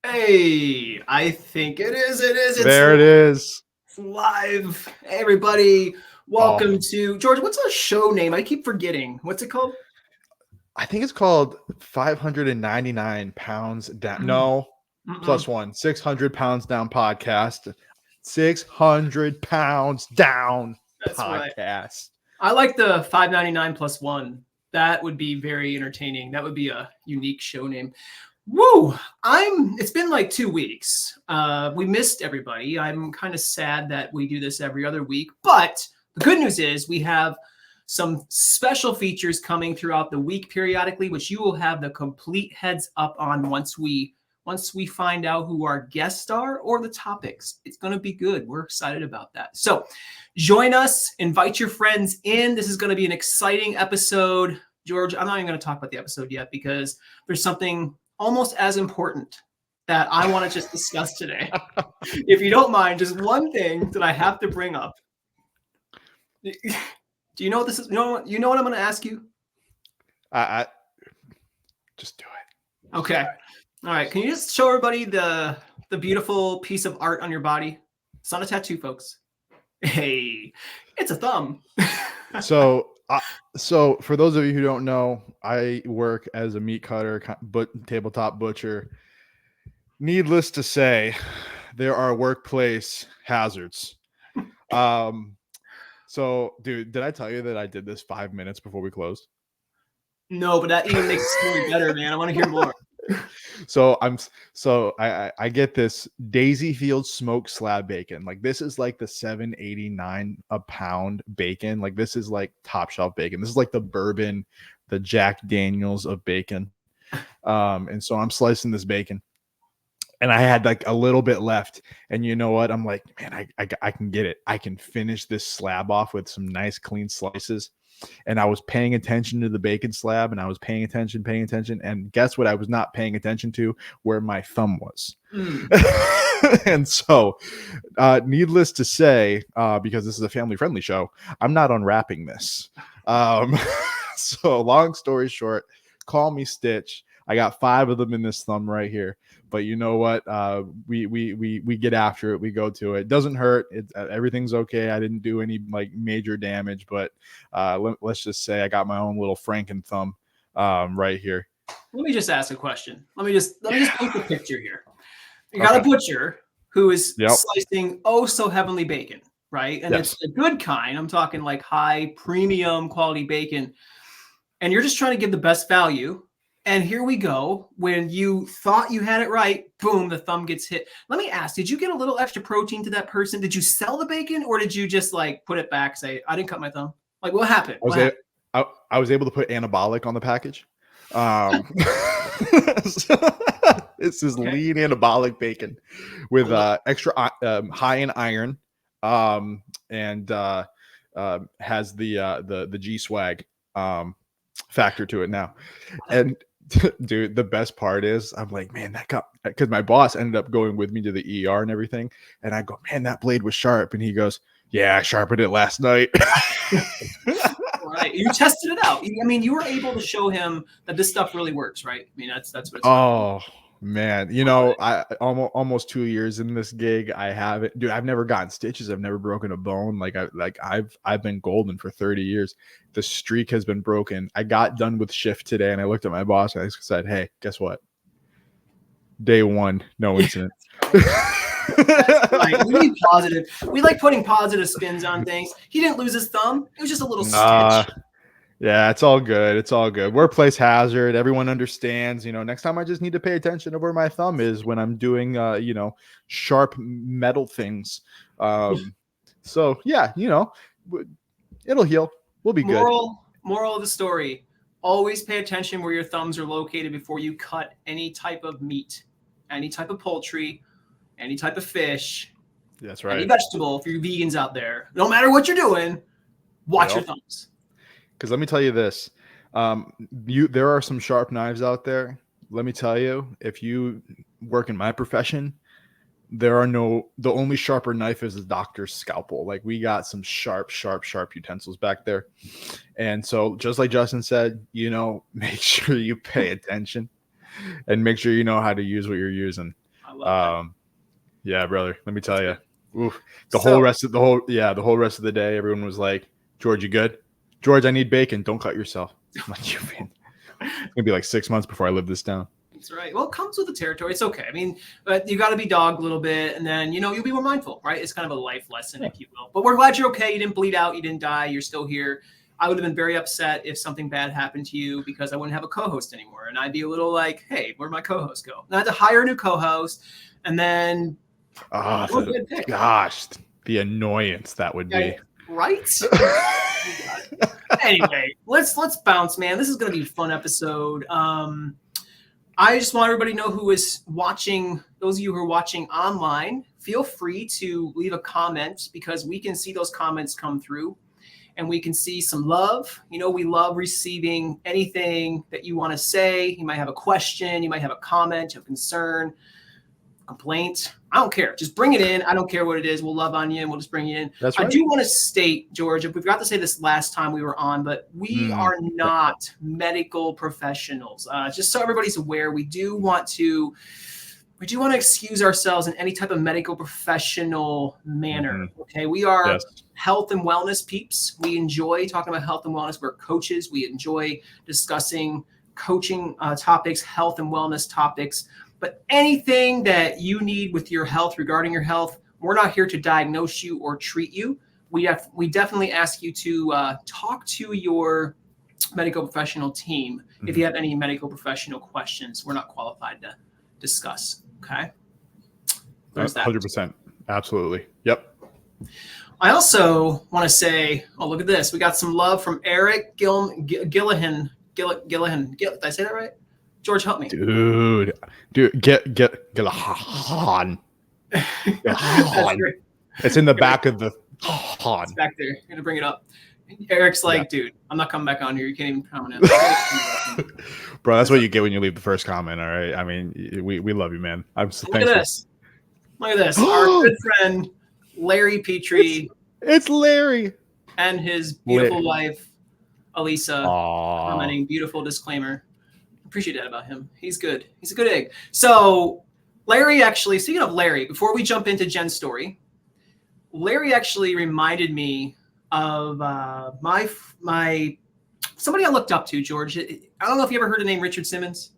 Hey, I think it is. It's There it is. live. Hey, everybody. Oh, Welcome to George. What's our show name? I keep forgetting. What's it called? I think it's called 599 pounds down. No, Mm-mm. plus one, 600 pounds down podcast. 600 pounds down That's right. podcast. I like the 599 plus one. That would be very entertaining. That would be a unique show name. Woo! It's been like 2 weeks. We missed everybody. I'm kind of sad that we do this every other week, but the good news is we have some special features coming throughout the week periodically, which you will have the complete heads up on once we find out who our guests are or the topics. It's going to be good. We're excited about that. So join us, invite your friends in. This is going to be an exciting episode. George, I'm not even going to talk about the episode yet because there's something almost as important that I want to just discuss today. If you don't mind, just one thing that I have to bring up. Do you know what this is? You know what I'm going to ask you? I just do it. Okay. All right. Can you just show everybody the beautiful piece of art on your body? It's not a tattoo, folks. Hey, it's a thumb. So, so for those of you who don't know, I work as a meat cutter, tabletop butcher. Needless to say, there are workplace hazards. So, dude, did I tell you that I did this 5 minutes before we closed? No, but that even makes the story better, man. I want to hear more. So I get this Daisy Field smoked slab bacon. Like this is like the 7.89 a pound bacon. Like this is like top shelf bacon. This is like the bourbon, the Jack Daniels of bacon. And so I'm slicing this bacon. And I had like a little bit left. And you know what? I'm like, man, I can get it. I can finish this slab off with some nice clean slices. And I was paying attention to the bacon slab and I was paying attention. And guess what? I was not paying attention to where my thumb was. And so, needless to say, because this is a family friendly show, I'm not unwrapping this. So long story short, call me Stitch. I got 5 of them in this thumb right here. But you know what? We get after it. We go to it. Doesn't hurt. Everything's okay. I didn't do any like major damage, but let's just say I got my own little Franken thumb right here. Let me just ask a question. Let me just paint the picture here. You got a butcher who is slicing oh so heavenly bacon, right? And it's a good kind. I'm talking like high premium quality bacon. And you're just trying to give the best value. And here we go. When you thought you had it right, boom, the thumb gets hit. Let me ask, did you get a little extra protein to that person? Did you sell the bacon or did you just like put it back, say, I didn't cut my thumb? Like what happened? I was able to put anabolic on the package. This is lean anabolic bacon with extra high in iron, and has the G swag factor to it now. And dude, the best part is I'm like, man, that got, because my boss ended up going with me to the ER and everything, and I go, man, that blade was sharp, and he goes, yeah, I sharpened it last night. Right. You tested it out. I mean, you were able to show him that this stuff really works, right? I mean, that's what it's about. Man, you know, I almost 2 years in this gig. I haven't, dude. I've never gotten stitches. I've never broken a bone. I've been golden for 30 years. The streak has been broken. I got done with shift today, and I looked at my boss and I said, "Hey, guess what? Day 1, no incident." Right. We need positive. We like putting positive spins on things. He didn't lose his thumb. It was just a little stitch. Yeah, it's all good. It's all good. Workplace hazard. Everyone understands. You know, next time I just need to pay attention to where my thumb is when I'm doing, sharp metal things. So yeah, it'll heal. We'll be good. Moral of the story: always pay attention where your thumbs are located before you cut any type of meat, any type of poultry, any type of fish. That's right. Any vegetable. For you vegans out there, no matter what you're doing, watch your thumbs. Because let me tell you this, there are some sharp knives out there. Let me tell you, if you work in my profession, the only sharper knife is a doctor's scalpel. Like we got some sharp utensils back there. And so just like Justin said, make sure you pay attention and make sure you know how to use what you're using. love that. Yeah, brother. Let me tell you. Oof. The So whole rest of the day, everyone was like, "George, you good? George, I need bacon. Don't cut yourself." I'm like, you mean it's gonna be like 6 months before I live this down. that's right. Well, it comes with the territory. It's okay. I mean, but you got to be dogged a little bit, and then you'll be more mindful, right? It's kind of a life lesson, if you will. But we're glad you're okay. You didn't bleed out. You didn't die. You're still here. I would have been very upset if something bad happened to you because I wouldn't have a co-host anymore, and I'd be a little like, "Hey, where'd my co-host go?" And I had to hire a new co-host, and then Gosh, the annoyance that would be. Right? Anyway, let's bounce, man. This is going to be a fun episode. I just want everybody to know who is watching. Those of you who are watching online, feel free to leave a comment because we can see those comments come through and we can see some love. We love receiving anything that you want to say. You might have a question, you might have a comment, a concern, complaint. I don't care. Just bring it in. I don't care what it is. We'll love on you and we'll just bring you in. That's right. I do want to state, George, we forgot to say this last time we were on, but we are not medical professionals. Just so everybody's aware, we do want to excuse ourselves in any type of medical professional manner. Okay. We are health and wellness peeps. We enjoy talking about health and wellness. We're coaches. We enjoy discussing coaching topics, health and wellness topics. But anything that you need with your health, regarding your health, we're not here to diagnose you or treat you. We definitely ask you to talk to your medical professional team if you have any medical professional questions. We're not qualified to discuss. Okay. There's that. 100%. Absolutely. Yep. I also want to say, oh, look at this. We got some love from Eric Gillihan. Did I say that right? George, help me. Dude, get a Han. It's in the back of the Han. It's back there. You're gonna bring it up. Eric's like, dude, I'm not coming back on here. You can't even comment. Bro, that's what you get when you leave the first comment. All right. I mean, we love you, man. Look at this. Look at this. Our good friend Larry Petrie. It's Larry and his beautiful wife, Elisa, commenting. Beautiful disclaimer. Appreciate that about him. He's good. He's a good egg. So Larry actually, speaking of Larry, before we jump into Jen's story, Larry actually reminded me of my somebody I looked up to, George. I don't know if you ever heard the name Richard Simmons.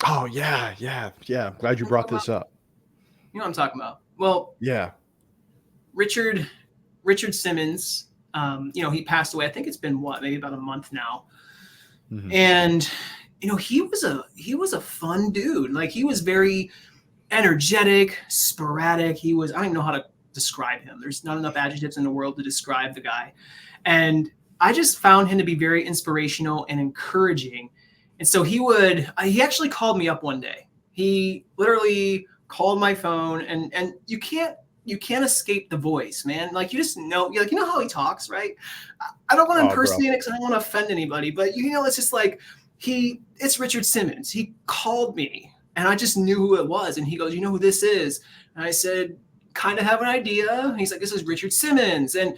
Oh, yeah. Glad you brought this up. You know what I'm talking about. Well, yeah. Richard Simmons, he passed away. I think it's been maybe about a month now. And he was a fun dude. Like, he was very energetic, sporadic. I don't even know how to describe him. There's not enough adjectives in the world to describe the guy. And I just found him to be very inspirational and encouraging. And so he actually called me up one day. He literally called my phone, and you can't escape the voice, man. Like, you just know, you know how he talks, right? I don't want to impersonate it because I don't want to offend anybody, but it's just like, it's Richard Simmons. He called me and I just knew who it was. And he goes, "You know who this is?" And I said, "Kind of have an idea." And he's like, "This is Richard Simmons." And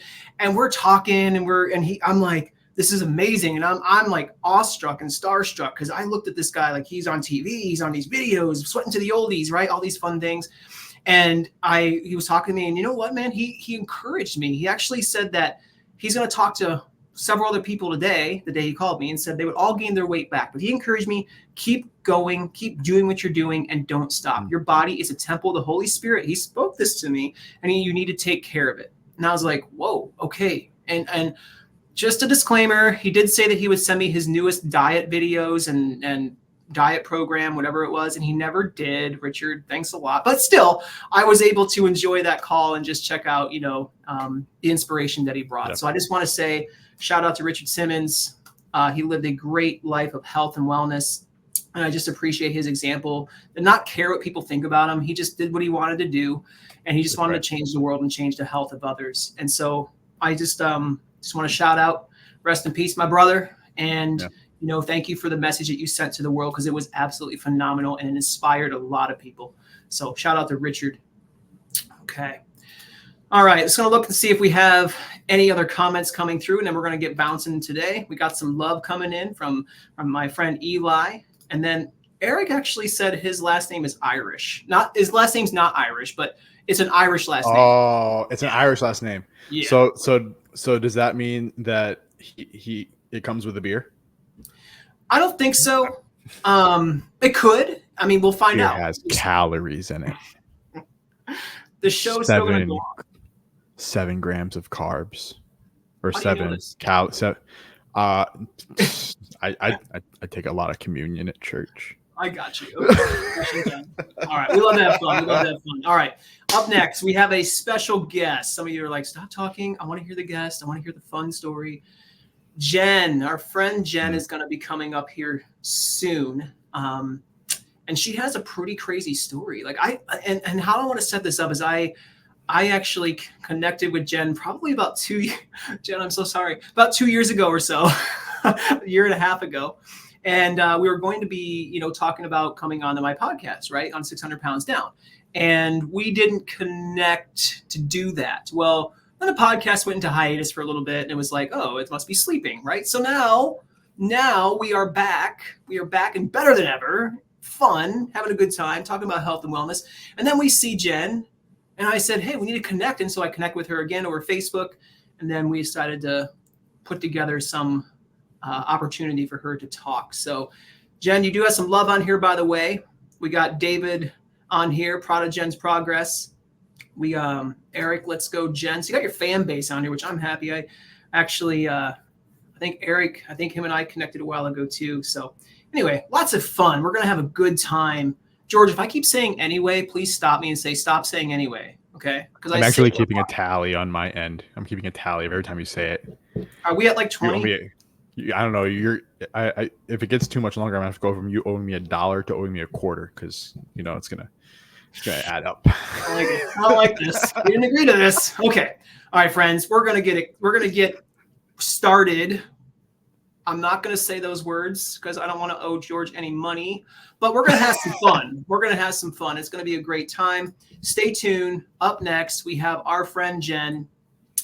we're talking I'm like, "This is amazing." And I'm like awestruck and starstruck because I looked at this guy like he's on TV, he's on these videos, sweating to the oldies, right? All these fun things. And he was talking to me, and you know what, man? He encouraged me. He actually said that he's going to talk to several other people today, the day he called me, and said they would all gain their weight back. But he encouraged me, keep going, keep doing what you're doing, and don't stop. Your body is a temple of the Holy Spirit. He spoke this to me, and you need to take care of it. And I was like, whoa, okay. And just a disclaimer, he did say that he would send me his newest diet videos and diet program, whatever it was, and he never did. Richard, thanks a lot. But still, I was able to enjoy that call and just check out, the inspiration that he brought. Yep. So I just want to say, shout out to Richard Simmons. He lived a great life of health and wellness. And I just appreciate his example and not care what people think about him. He just did what he wanted to do. And he just wanted to change the world and change the health of others. And so I just want to shout out, rest in peace, my brother. And, thank you for the message that you sent to the world, because it was absolutely phenomenal and it inspired a lot of people. So shout out to Richard. Okay. All right, just going to look and see if we have any other comments coming through, and then we're going to get bouncing today. We got some love coming in from my friend Eli. And then Eric actually said his last name is Irish. Not his last name's not Irish, but it's an Irish last name. Oh, it's an Irish last name. Yeah. So does that mean that it comes with a beer? I don't think so. It could. I mean, we'll find Beer out. has calories in it. The show's still going to go on. 7 grams of carbs, or How do you know 7 this? cal. I take a lot of communion at church. I got you. Okay. All right. We love to have fun. All right. Up next, we have a special guest. Some of you are like, stop talking. I want to hear the guest. I want to hear the fun story. Jen, our friend Jen, is going to be coming up here soon. And she has a pretty crazy story. Like and how I want to set this up is I actually connected with Jen probably about Jen, I'm so sorry, about 2 years ago or so, a year and a half ago. And we were going to be, talking about coming onto my podcast, right, on 600 Pounds Down. And we didn't connect to do that. Well, then the podcast went into hiatus for a little bit, and it was like, oh, it must be sleeping, right? So now we are back. We are back and better than ever. Fun, having a good time, talking about health and wellness. And then we see Jen, and I said, hey, we need to connect. And so I connect with her again over Facebook. And then we decided to put together some opportunity for her to talk. So Jen, you do have some love on here, by the way. We got David on here, proud of Jen's progress. We Eric, let's go Jen. So you got your fan base on here, which I'm happy. I actually I think him and I connected a while ago too. So anyway, lots of fun. We're gonna have a good time. George, if I keep saying anyway, please stop me and say stop saying anyway. Okay? Because I'm actually keeping a tally on my end. I'm keeping a tally of every time you say it. Are we at like 20? I don't know. If it gets too much longer, I'm gonna have to go from you owing me $1 to owing me $0.25, because it's gonna add up. I like it. I don't like this. We didn't agree to this. Okay. All right, friends. We're gonna get started. I'm not gonna say those words because I don't want to owe George any money, but we're gonna have some fun. We're gonna have some fun. It's gonna be a great time. Stay tuned. Up next, we have our friend Jen.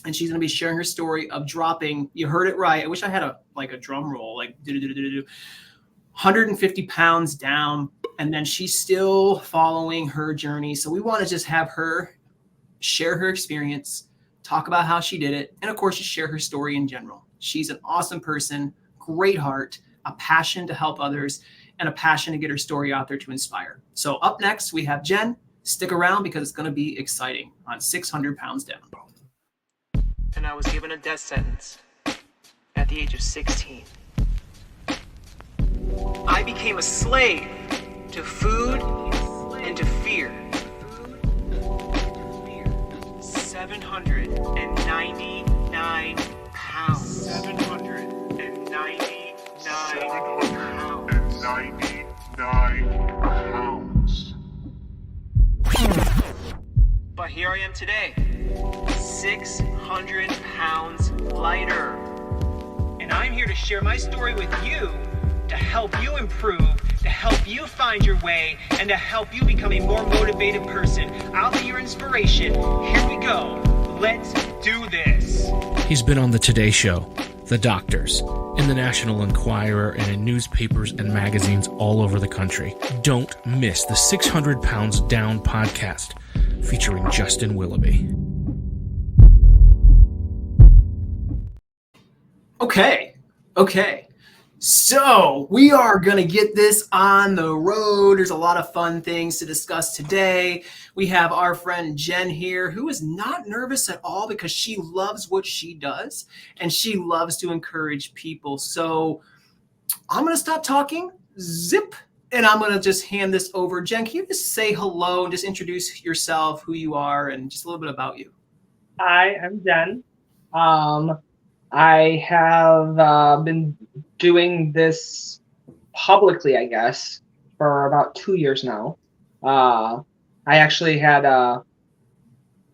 And she's going to be sharing her story of dropping, you heard it right. I wish I had a drum roll, like 150 pounds down. And then she's still following her journey. So we want to just have her share her experience, talk about how she did it, and of course, just share her story in general. She's an awesome person, great heart, a passion to help others, and a passion to get her story out there to inspire. So up next, we have Jen. Stick around because it's going to be exciting on 600 Pounds Down. And I was given a death sentence at the age of 16. I became a slave to food and to fear. 799 pounds. 799 pounds. But here I am today. 600 pounds lighter. And I'm here to share my story with you to help you improve, to help you find your way, and to help you become a more motivated person. I'll be your inspiration. Here we go. Let's do this. He's been on the Today Show, The Doctors, in the National Enquirer, and in newspapers and magazines all over the country. Don't miss the 600 Pounds Down podcast featuring Justin Willoughby. Okay. So we are going to get this on the road. There's a lot of fun things to discuss today. We have our friend Jen here, who is not nervous at all because she loves what she does and she loves to encourage people. So I'm going to stop talking, zip, and I'm going to just hand this over. Jen, can you just say hello and just introduce yourself, who you are, and just a little bit about you? Hi, I'm Jen. I have been doing this publicly, I guess, for about 2 years now. I actually had a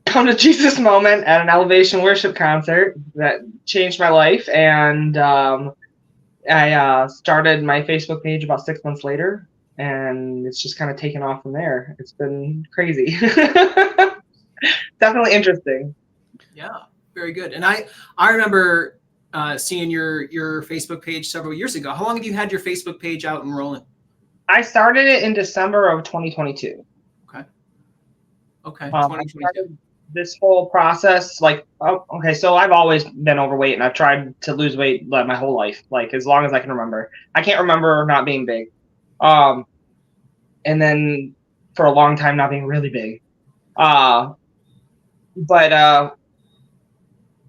come to Jesus moment at an Elevation Worship concert that changed my life, and I started my Facebook page about 6 months later, and it's just kind of taken off from there. It's been crazy. Definitely interesting. Yeah. Very good. And I remember seeing your Facebook page several years ago. How long have you had your Facebook page out and rolling? I started it in December of 2022. Okay. I 2022. started this whole process like, okay, so I've always been overweight and I've tried to lose weight like my whole life, like as long as I can remember. I can't remember not being big. And then for a long time not being really big. But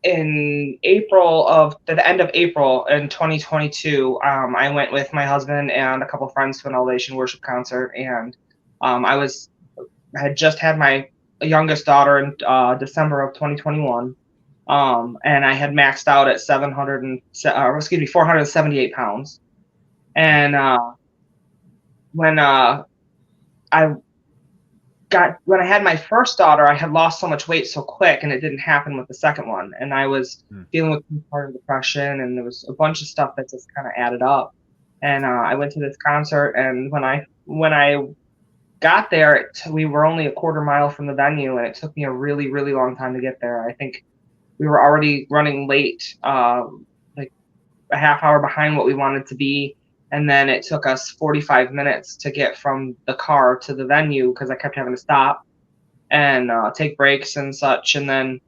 in April of the end of April in 2022, I went with my husband and a couple of friends to an Elevation Worship concert, and I had just had my youngest daughter in December of 2021, and I had maxed out at 478 pounds, and when when I had my first daughter, I had lost so much weight so quick, and it didn't happen with the second one. And I was dealing with postpartum depression, and there was a bunch of stuff that just kind of added up. And I went to this concert, and when I got there, we were only a quarter mile from the venue, and it took me a really, really long time to get there. I think we were already running late, like a half hour behind what we wanted to be. And then it took us 45 minutes to get from the car to the venue because I kept having to stop and take breaks and such. And then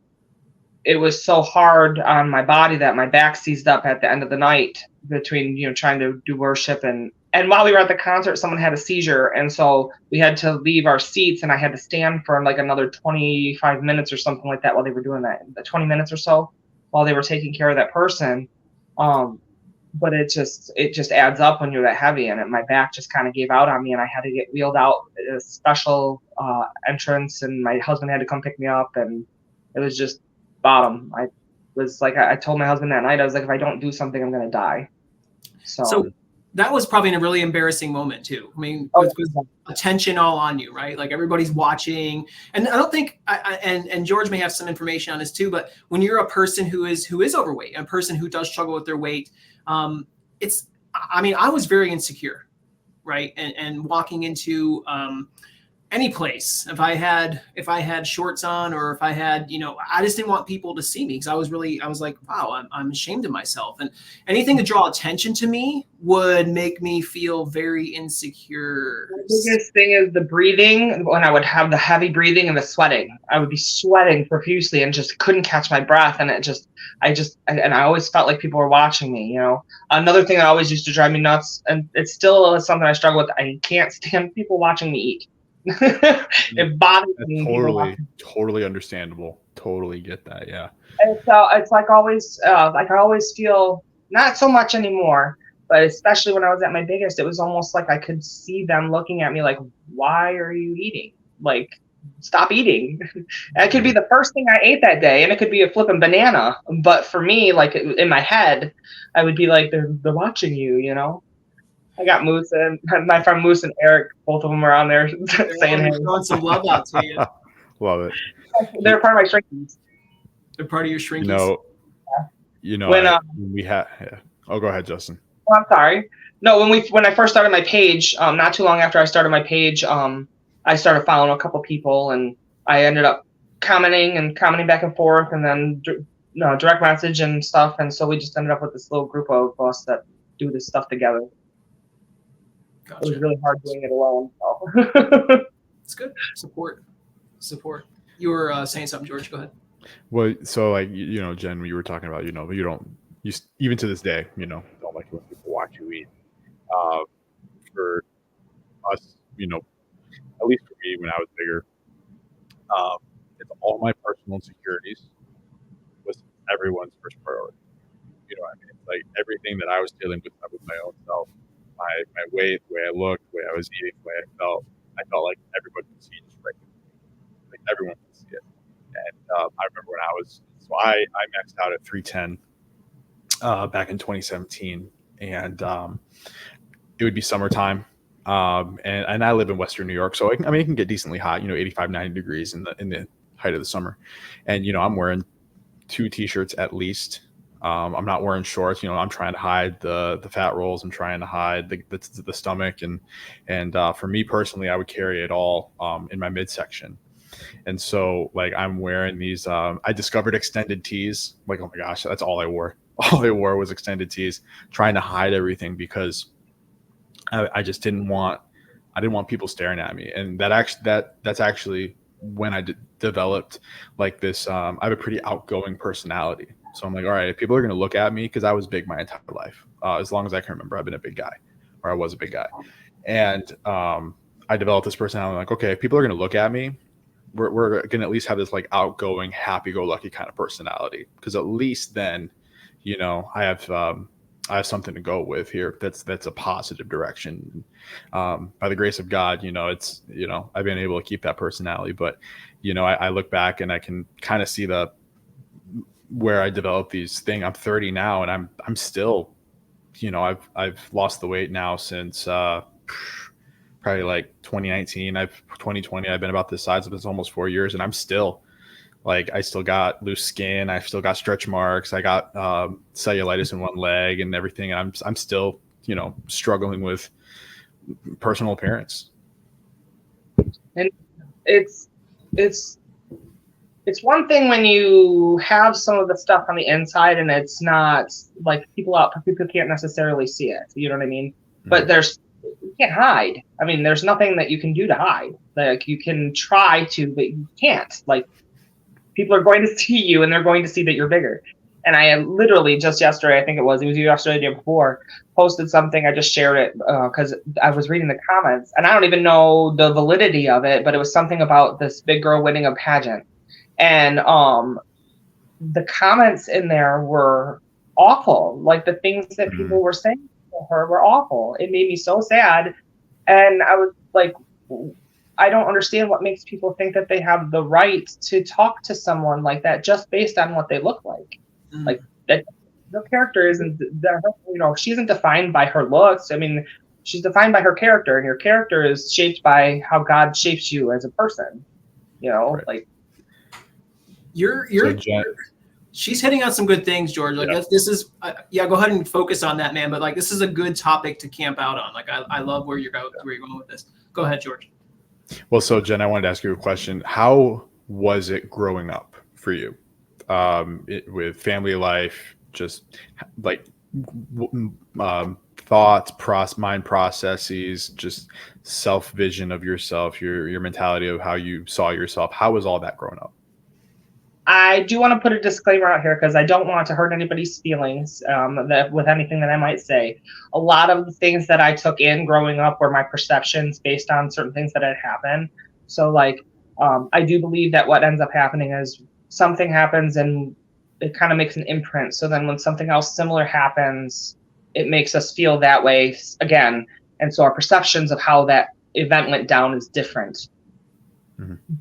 it was so hard on my body that my back seized up at the end of the night between, trying to do worship. And while we were at the concert, someone had a seizure. And so we had to leave our seats, and I had to stand for like another 25 minutes or something like that while they were doing that, 20 minutes or so while they were taking care of that person. But it just adds up when you're that heavy, and my back just kind of gave out on me, and I had to get wheeled out at a special entrance, and my husband had to come pick me up, and it was just bottom. I was like, I told my husband that night, I was like, if I don't do something, I'm going to die. So that was probably a really embarrassing moment too. I mean, with attention all on you, right? Like everybody's watching, and I don't think, and George may have some information on this too, but when you're a person who is overweight, a person who does struggle with their weight, I was very insecure, right? And walking into any place, if I had shorts on, or if I had, I just didn't want people to see me, because I was like, wow, I'm ashamed of myself. And anything to draw attention to me would make me feel very insecure. The biggest thing is the breathing. When I would have the heavy breathing and the sweating, I would be sweating profusely and just couldn't catch my breath. And I always felt like people were watching me, Another thing that always used to drive me nuts, and it's still something I struggle with, I can't stand people watching me eat. It bothers me. Totally understandable. Totally get that. Yeah. And so it's like always, I always feel, not so much anymore, but especially when I was at my biggest, it was almost like I could see them looking at me like, why are you eating? Like, stop eating. It could be the first thing I ate that day, and it could be a flipping banana. But for me, like in my head, I would be like, they're watching you, I got Moose and my friend Moose and Eric, both of them were on there saying, "Hey, throwing some love out to you." Love it. They're part of my shrinkies. They're part of your shrinkies. When we had. Yeah. Oh, go ahead, Justin. Oh, I'm sorry. No, when I first started my page, not too long after I started my page, I started following a couple people, and I ended up commenting back and forth, and then direct message and stuff, and so we just ended up with this little group of us that do this stuff together. Gotcha. It was really hard doing it alone. So. It's good. Support. You were saying something, George. Go ahead. Well, so like, Jen, you were talking about, you even to this day, don't like when people watch you eat. For us, at least for me, when I was bigger, it's all my personal insecurities was everyone's first priority. You know what I mean? It's like everything that I was dealing with my own self. My weight, the way I looked, the way I was eating, the way I felt like everybody could see just right. Like everyone could see it. And I remember when I maxed out at 310 back in 2017, and it would be summertime, and I live in Western New York, so it can get decently hot, 85, 90 degrees in the height of the summer, and I'm wearing 2 t-shirts at least. I'm not wearing shorts. I'm trying to hide the fat rolls. I'm trying to hide the stomach. And for me personally, I would carry it all in my midsection. And so like I'm wearing these, I discovered extended tees. Like, oh my gosh, that's all I wore. All I wore was extended tees, trying to hide everything because I just didn't want people staring at me. And that's actually when I developed like this. I have a pretty outgoing personality. So I'm like, all right, if people are going to look at me, because I was big my entire life. As long as I can remember, I've been a big guy, or I was a big guy. And I developed this personality. I'm like, okay, if people are going to look at me, we're going to at least have this like outgoing, happy-go-lucky kind of personality. Because at least then, you know, I have something to go with here. That's a positive direction. By the grace of God, you know, it's, you know, I've been able to keep that personality. But, you know, I look back and I can kind of see where I developed these things. I'm 30 now, and I'm still, you know, I've lost the weight now since probably like 2019. 2020. I've been about this size. It's almost 4 years, and I'm still like, I still got loose skin. I've still got stretch marks. I got cellulitis in one leg and everything. And I'm still, you know, struggling with personal appearance. And it's one thing when you have some of the stuff on the inside and it's not like people can't necessarily see it. You know what I mean? Mm-hmm. But you can't hide. I mean, there's nothing that you can do to hide. Like, you can try to, but you can't. Like, people are going to see you, and they're going to see that you're bigger. And I literally just yesterday, I think it was yesterday, the day before, posted something. I just shared it because I was reading the comments, and I don't even know the validity of it, but it was something about this big girl winning a pageant. And the comments in there were awful. Like, the things that people were saying to her were awful. It made me so sad. And I was like, I don't understand what makes people think that they have the right to talk to someone like that just based on what they look like. Like, that her character isn't, you know, she isn't defined by her looks. I mean, she's defined by her character, and your character is shaped by how God shapes you as a person. You know, right. Like, she's hitting on some good things, George. Like, this is, go ahead and focus on that, man. But like, this is a good topic to camp out on. Like, I love where you're going with this. Go ahead, George. Well, so Jen, I wanted to ask you a question. How was it growing up for you, with family life, just like thoughts, mind processes, just self-vision of yourself, your mentality of how you saw yourself? How was all that growing up? I do want to put a disclaimer out here because I don't want to hurt anybody's feelings with anything that I might say. A lot of the things that I took in growing up were my perceptions based on certain things that had happened. So, like, I do believe that what ends up happening is something happens and it kind of makes an imprint. So then when something else similar happens, it makes us feel that way again. And so our perceptions of how that event went down is different.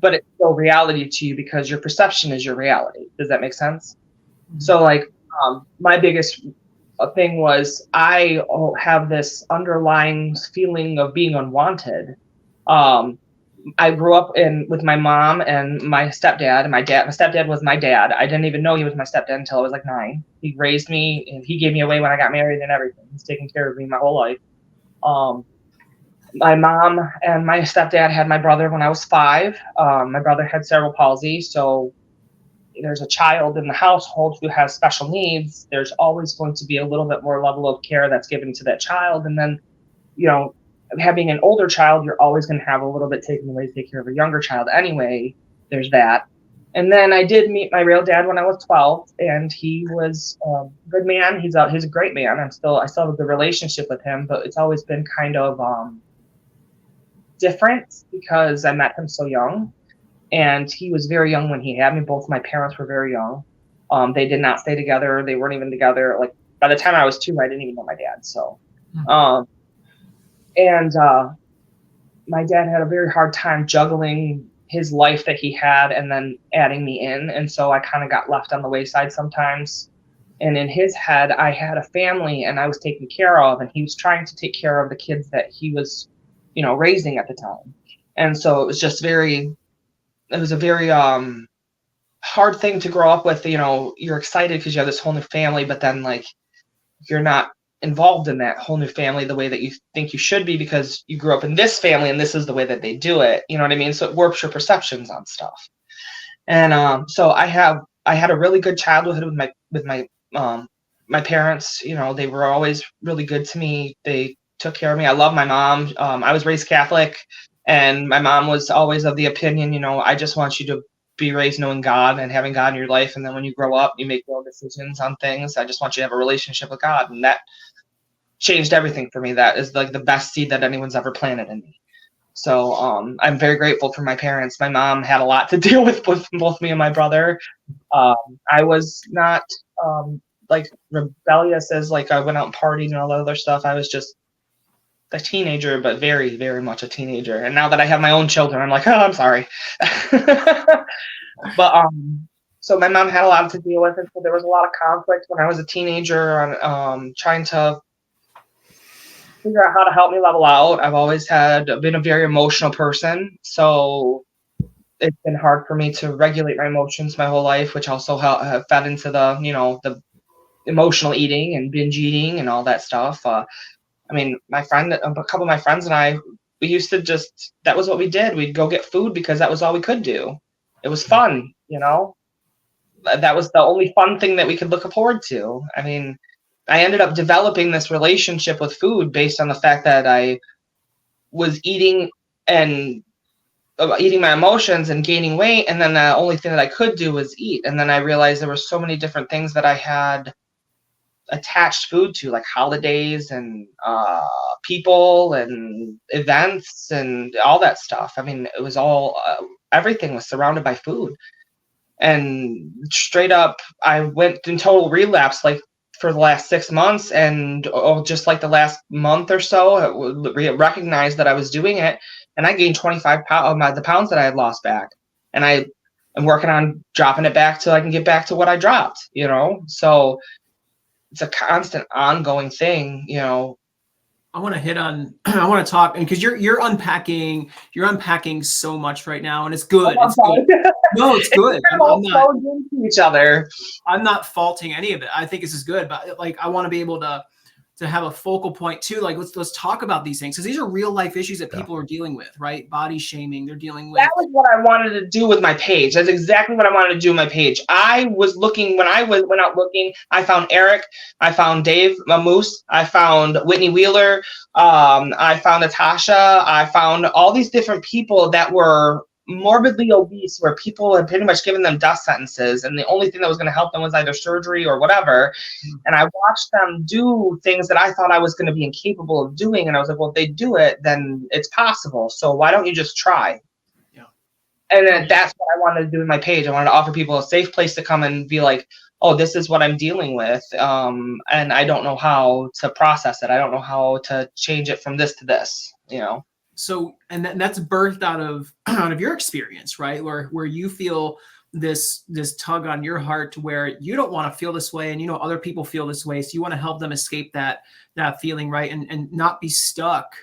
But it's still reality to you because your perception is your reality. Does that make sense? So, like, my biggest thing was I have this underlying feeling of being unwanted. I grew up with my mom and my stepdad. My stepdad was my dad. I didn't even know he was my stepdad until I was like 9. He raised me, and he gave me away when I got married and everything. He's taken care of me my whole life. My mom and my stepdad had my brother when I was 5. My brother had cerebral palsy. So there's a child in the household who has special needs. There's always going to be a little bit more level of care that's given to that child. And then, you know, having an older child, you're always going to have a little bit taken away to take care of a younger child anyway. There's that. And then I did meet my real dad when I was 12, and he was a good man. He's a great man. I still have a good relationship with him, but it's always been kind of different because I met him so young, and he was very young when he had me. Both my parents were very young. They did not stay together. They weren't even together. Like, by the time I was 2, I didn't even know my dad. So, my dad had a very hard time juggling his life that he had and then adding me in. And so I kind of got left on the wayside sometimes. And in his head, I had a family and I was taken care of, and he was trying to take care of the kids that he was, you know, raising at the time. And so it was just a very hard thing to grow up with. You know, you're excited because you have this whole new family, but then, like, you're not involved in that whole new family the way that you think you should be because you grew up in this family and this is the way that they do it. You know what I mean? So it warps your perceptions on stuff. And so I had a really good childhood with my parents. You know, they were always really good to me. They took care of me. I love my mom. I was raised Catholic, and my mom was always of the opinion, I just want you to be raised knowing God and having God in your life. And then when you grow up, you make real decisions on things. I just want you to have a relationship with God. And that changed everything for me. That is like the best seed that anyone's ever planted in me. So I'm very grateful for my parents. My mom had a lot to deal with both me and my brother. I was not like rebellious as like I went out and partied and all that other stuff. I was just a teenager, but very, very much a teenager. And now that I have my own children, I'm like, oh, I'm sorry. But so my mom had a lot to deal with, and so there was a lot of conflict when I was a teenager on trying to figure out how to help me level out. I've always been a very emotional person, so it's been hard for me to regulate my emotions my whole life, which also have fed into the emotional eating and binge eating and all that stuff. I mean, a couple of my friends and I, we used to that was what we did. We'd go get food because that was all we could do. It was fun, that was the only fun thing that we could look forward to. I mean, I ended up developing this relationship with food based on the fact that I was eating my emotions and gaining weight. And then the only thing that I could do was eat. And then I realized there were so many different things that I had attached food to, like holidays and people and events and all that stuff. I mean, it was all everything was surrounded by food. And straight up, I went in total relapse like for the last 6 months, and just like the last month or so, I recognized that I was doing it, and I gained 25 pounds, the pounds that I had lost back, and I'm working on dropping it back till I can get back to what I dropped. So it's a constant ongoing thing, I want to hit on, I want to talk, and because you're unpacking so much right now, and it's good. It's good. No, it's good. I'm not into each other. I'm not faulting any of it. I think this is good, but like I want to be able to have a focal point too. Like let's talk about these things, because these are real life issues that people are dealing with, right? Body shaming, they're dealing with. That was what I wanted to do with my page. That's exactly what I wanted to do with my page. I was looking, when I went out looking, I found Eric, I found Dave Moose, I found Whitney Wheeler, I found Natasha, I found all these different people that were morbidly obese, where people had pretty much given them death sentences, and the only thing that was going to help them was either surgery or whatever. And I watched them do things that I thought I was going to be incapable of doing, and I was like, well, if they do it, then it's possible, so why don't you just try? And then that's what I wanted to do with my page. I wanted to offer people a safe place to come and be like, oh, this is what I'm dealing with, and I don't know how to process it, I don't know how to change it from this to this, So, and that's birthed out of your experience, right? Where you feel this tug on your heart to where you don't want to feel this way, and other people feel this way, so you want to help them escape that feeling, right? And not be stuck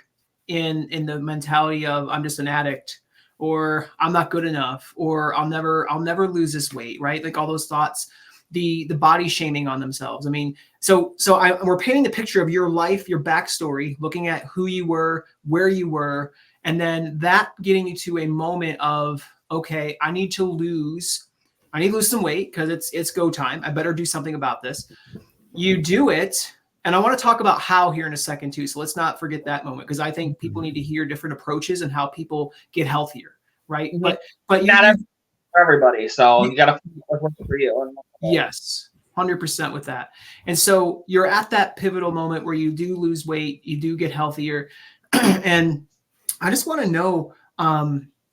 in the mentality of I'm just an addict, or I'm not good enough, or I'll never lose this weight, right? Like all those thoughts, the body shaming on themselves. I mean, so we're painting the picture of your life, your backstory, looking at who you were, where you were, and then that getting you to a moment of, okay, I need to lose some weight because it's go time. I better do something about this. You do it. And I want to talk about how here in a second too. So let's not forget that moment, because I think people need to hear different approaches and how people get healthier, right? Mm-hmm. But not for everybody. So you got to work for you. Yes, 100% with that. And so you're at that pivotal moment where you do lose weight, you do get healthier. And I just want to know,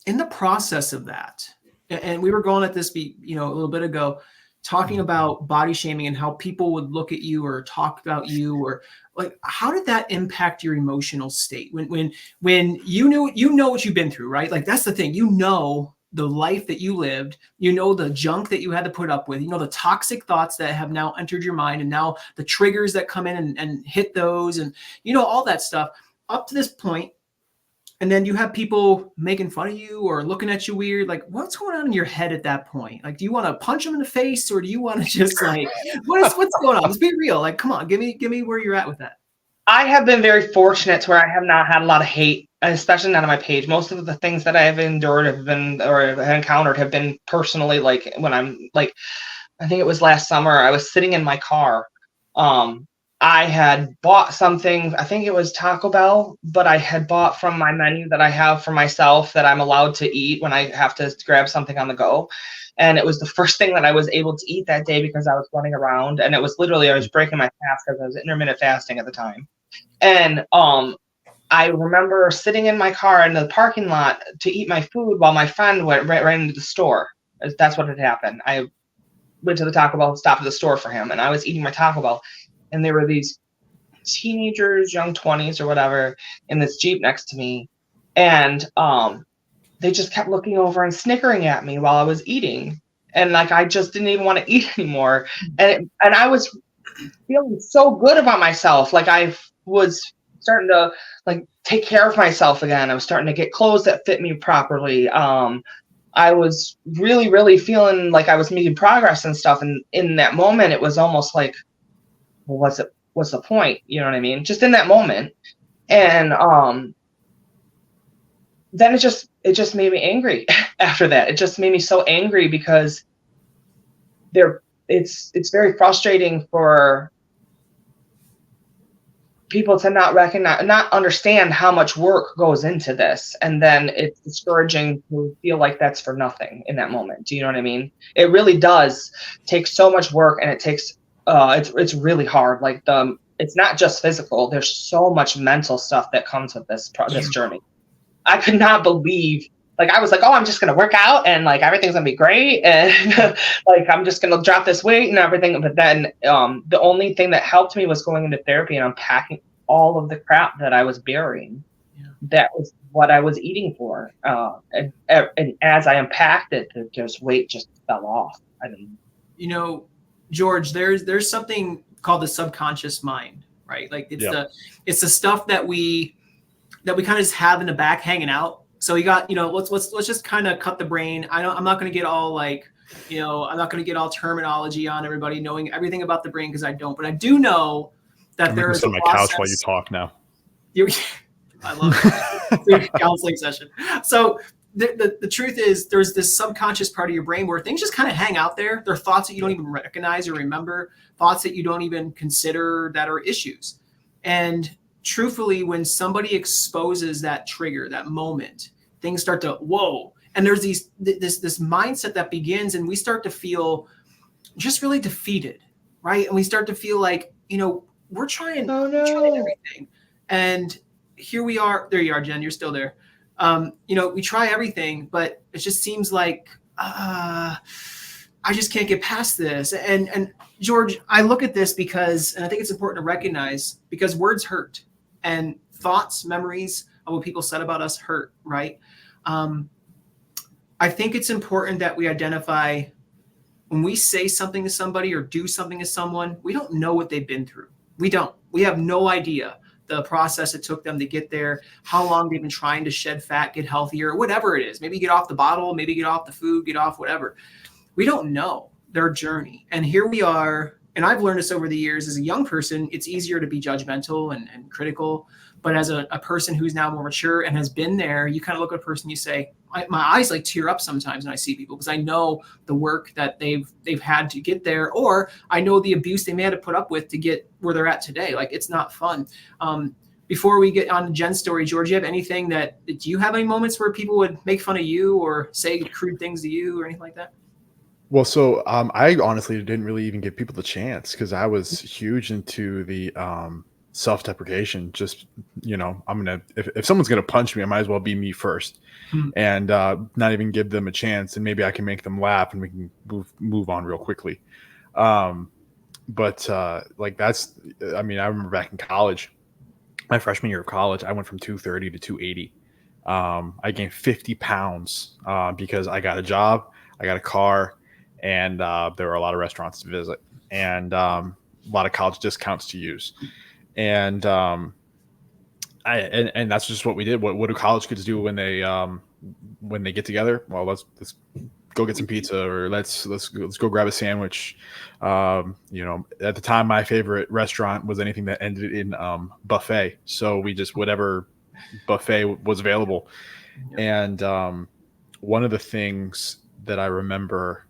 in the process of that, and we were going at this, a little bit ago, talking about body shaming and how people would look at you or talk about you, or like, how did that impact your emotional state when you know what you've been through, right? Like, that's the thing, the life that you lived, the junk that you had to put up with, the toxic thoughts that have now entered your mind, and now the triggers that come in and hit those, and all that stuff up to this point. And then you have people making fun of you or looking at you weird. Like, what's going on in your head at that point? Like, do you want to punch them in the face, or do you want to just like, what's going on? Let's be real. Like, come on, give me where you're at with that. I have been very fortunate to where I have not had a lot of hate, especially not on my page. Most of the things that I have endured have encountered have been personally, like when I'm like, I think it was last summer, I was sitting in my car. I had bought something, I think it was Taco Bell, but I had bought from my menu that I have for myself that I'm allowed to eat when I have to grab something on the go. And it was the first thing that I was able to eat that day because I was running around, and it was literally, I was breaking my fast because I was intermittent fasting at the time. And I remember sitting in my car in the parking lot to eat my food while my friend went right into the store. That's what had happened. I went to the Taco Bell and stopped at the store for him, and I was eating my Taco Bell, and there were these teenagers, young 20s or whatever, in this Jeep next to me, and they just kept looking over and snickering at me while I was eating, and like I just didn't even want to eat anymore, and I was feeling so good about myself, like I was starting to like take care of myself again. I was starting to get clothes that fit me properly. I was really, really feeling like I was making progress and stuff. And in that moment, it was almost like, well, what's the point? You know what I mean? Just in that moment. And then it just made me angry after that. It just made me so angry because it's very frustrating for people to not understand how much work goes into this, and then it's discouraging to feel like that's for nothing in that moment. Do you know what I mean? It really does take so much work, and it takes it's really hard. Like it's not just physical. There's so much mental stuff that comes with this journey. I could not believe, like, I was like, oh, I'm just going to work out and like everything's going to be great. And like, I'm just going to drop this weight and everything. But then the only thing that helped me was going into therapy and unpacking all of the crap that I was burying. Yeah. That was what I was eating for. And as I unpacked it, just weight just fell off. I mean, you know, George, there's something called the subconscious mind, right? Like it's the stuff that we kind of just have in the back hanging out. So you got, let's just kind of cut the brain. I'm not going to get all like, I'm not going to get all terminology on everybody knowing everything about the brain because I don't. But I do know that there is a process. My couch while you talk now. I love it. Counseling session. So the truth is there's this subconscious part of your brain where things just kind of hang out there. There are thoughts that you don't even recognize or remember, thoughts that you don't even consider that are issues. And truthfully, when somebody exposes that trigger, that moment, things start to, whoa. And there's this mindset that begins, and we start to feel just really defeated, right? And we start to feel like, we're trying everything. And here we are. There you are, Jen. You're still there. We try everything, but it just seems like I just can't get past this. And George, I look at this and I think it's important to recognize, because words hurt. And thoughts, memories of what people said about us hurt, right? I think it's important that we identify when we say something to somebody or do something to someone, we don't know what they've been through. We don't. We have no idea the process it took them to get there, how long they've been trying to shed fat, get healthier, whatever it is. Maybe get off the bottle, maybe get off the food, get off whatever. We don't know their journey. And here we are. And I've learned this over the years. As a young person, it's easier to be judgmental and critical. But as a person who's now more mature and has been there, you kind of look at a person, you say, my eyes like tear up sometimes when I see people, because I know the work that they've had to get there, or I know the abuse they may have to put up with to get where they're at today. Like, it's not fun. Before we get on Jen's story, George, do you have anything do you have any moments where people would make fun of you or say crude things to you or anything like that? Well, so I honestly didn't really even give people the chance because I was huge into the self-deprecation. Just, if someone's gonna punch me, I might as well be me first, and not even give them a chance, and maybe I can make them laugh and we can move on real quickly. But like that's, I remember back in college, my freshman year of college, I went from 230 to 280. I gained 50 pounds because I got a job, I got a car. And there were a lot of restaurants to visit and a lot of college discounts to use. And and that's just what we did. What do college kids do when they get together? Well, let's go get some pizza, or let's go grab a sandwich. At the time, my favorite restaurant was anything that ended in buffet. So we just, whatever buffet was available. And one of the things that I remember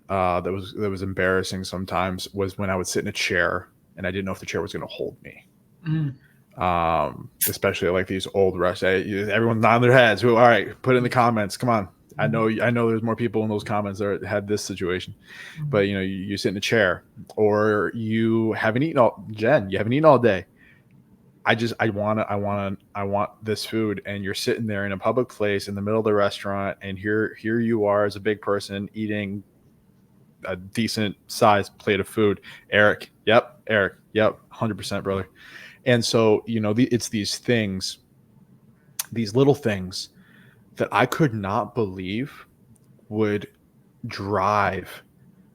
that was embarrassing sometimes was when I would sit in a chair and I didn't know if the chair was going to hold me. Mm. Especially like these old restaurants. Everyone's nodding their heads. All right, put it in the comments. Come on. I know there's more people in those comments that had this situation, but you sit in a chair, or you haven't eaten you haven't eaten all day. I want this food, and you're sitting there in a public place in the middle of the restaurant, and here you are as a big person eating a decent sized plate of food. Eric, yep, 100%, brother. And so, it's these things, these little things that I could not believe would drive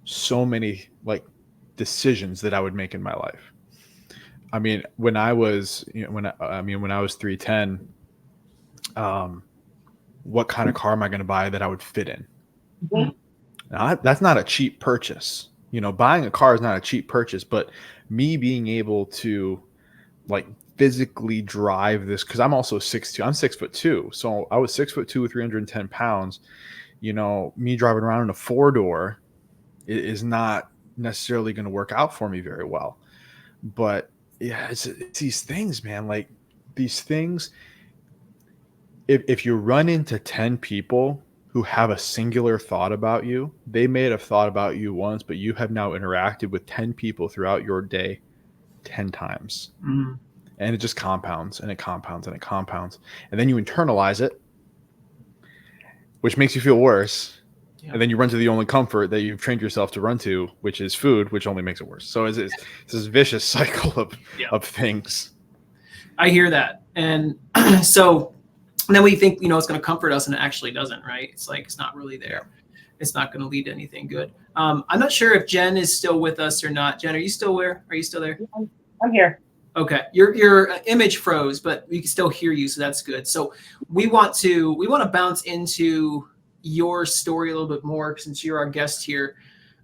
so many like decisions that I would make in my life. I mean, when I was 310, what kind of car am I going to buy that I would fit in? Mm-hmm. Now, that's not a cheap purchase. Buying a car is not a cheap purchase, but me being able to like physically drive this, because I'm also 6'2", I'm 6'2", so I was 6'2", 310 pounds. Me driving around in a 4-door is not necessarily going to work out for me very well. But yeah, it's these things, man. Like these things, if you run into 10 people who have a singular thought about you, they may have thought about you once, but you have now interacted with 10 people throughout your day 10 times. Mm. And it just compounds and it compounds and it compounds. And then you internalize it, which makes you feel worse. Yeah. And then you run to the only comfort that you've trained yourself to run to, which is food, which only makes it worse. So it's this vicious cycle of things. I hear that. And so then we think, it's going to comfort us, and it actually doesn't, right? It's like, it's not really there. Yeah. It's not going to lead to anything good. I'm not sure if Jen is still with us or not. Jen, are you still there? Are you still there? I'm here. Okay. Your image froze, but we can still hear you. So that's good. So we want to bounce into your story a little bit more, since you're our guest here.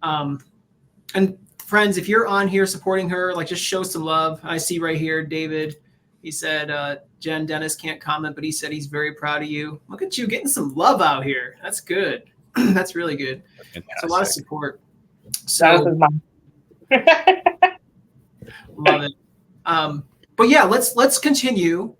And friends, if you're on here supporting her, like, just show some love. I see right here, David, he said, Jen, Dennis can't comment, but he said he's very proud of you. Look at you getting some love out here. That's good. That's really good. It's a lot of support. So love it. But yeah, let's continue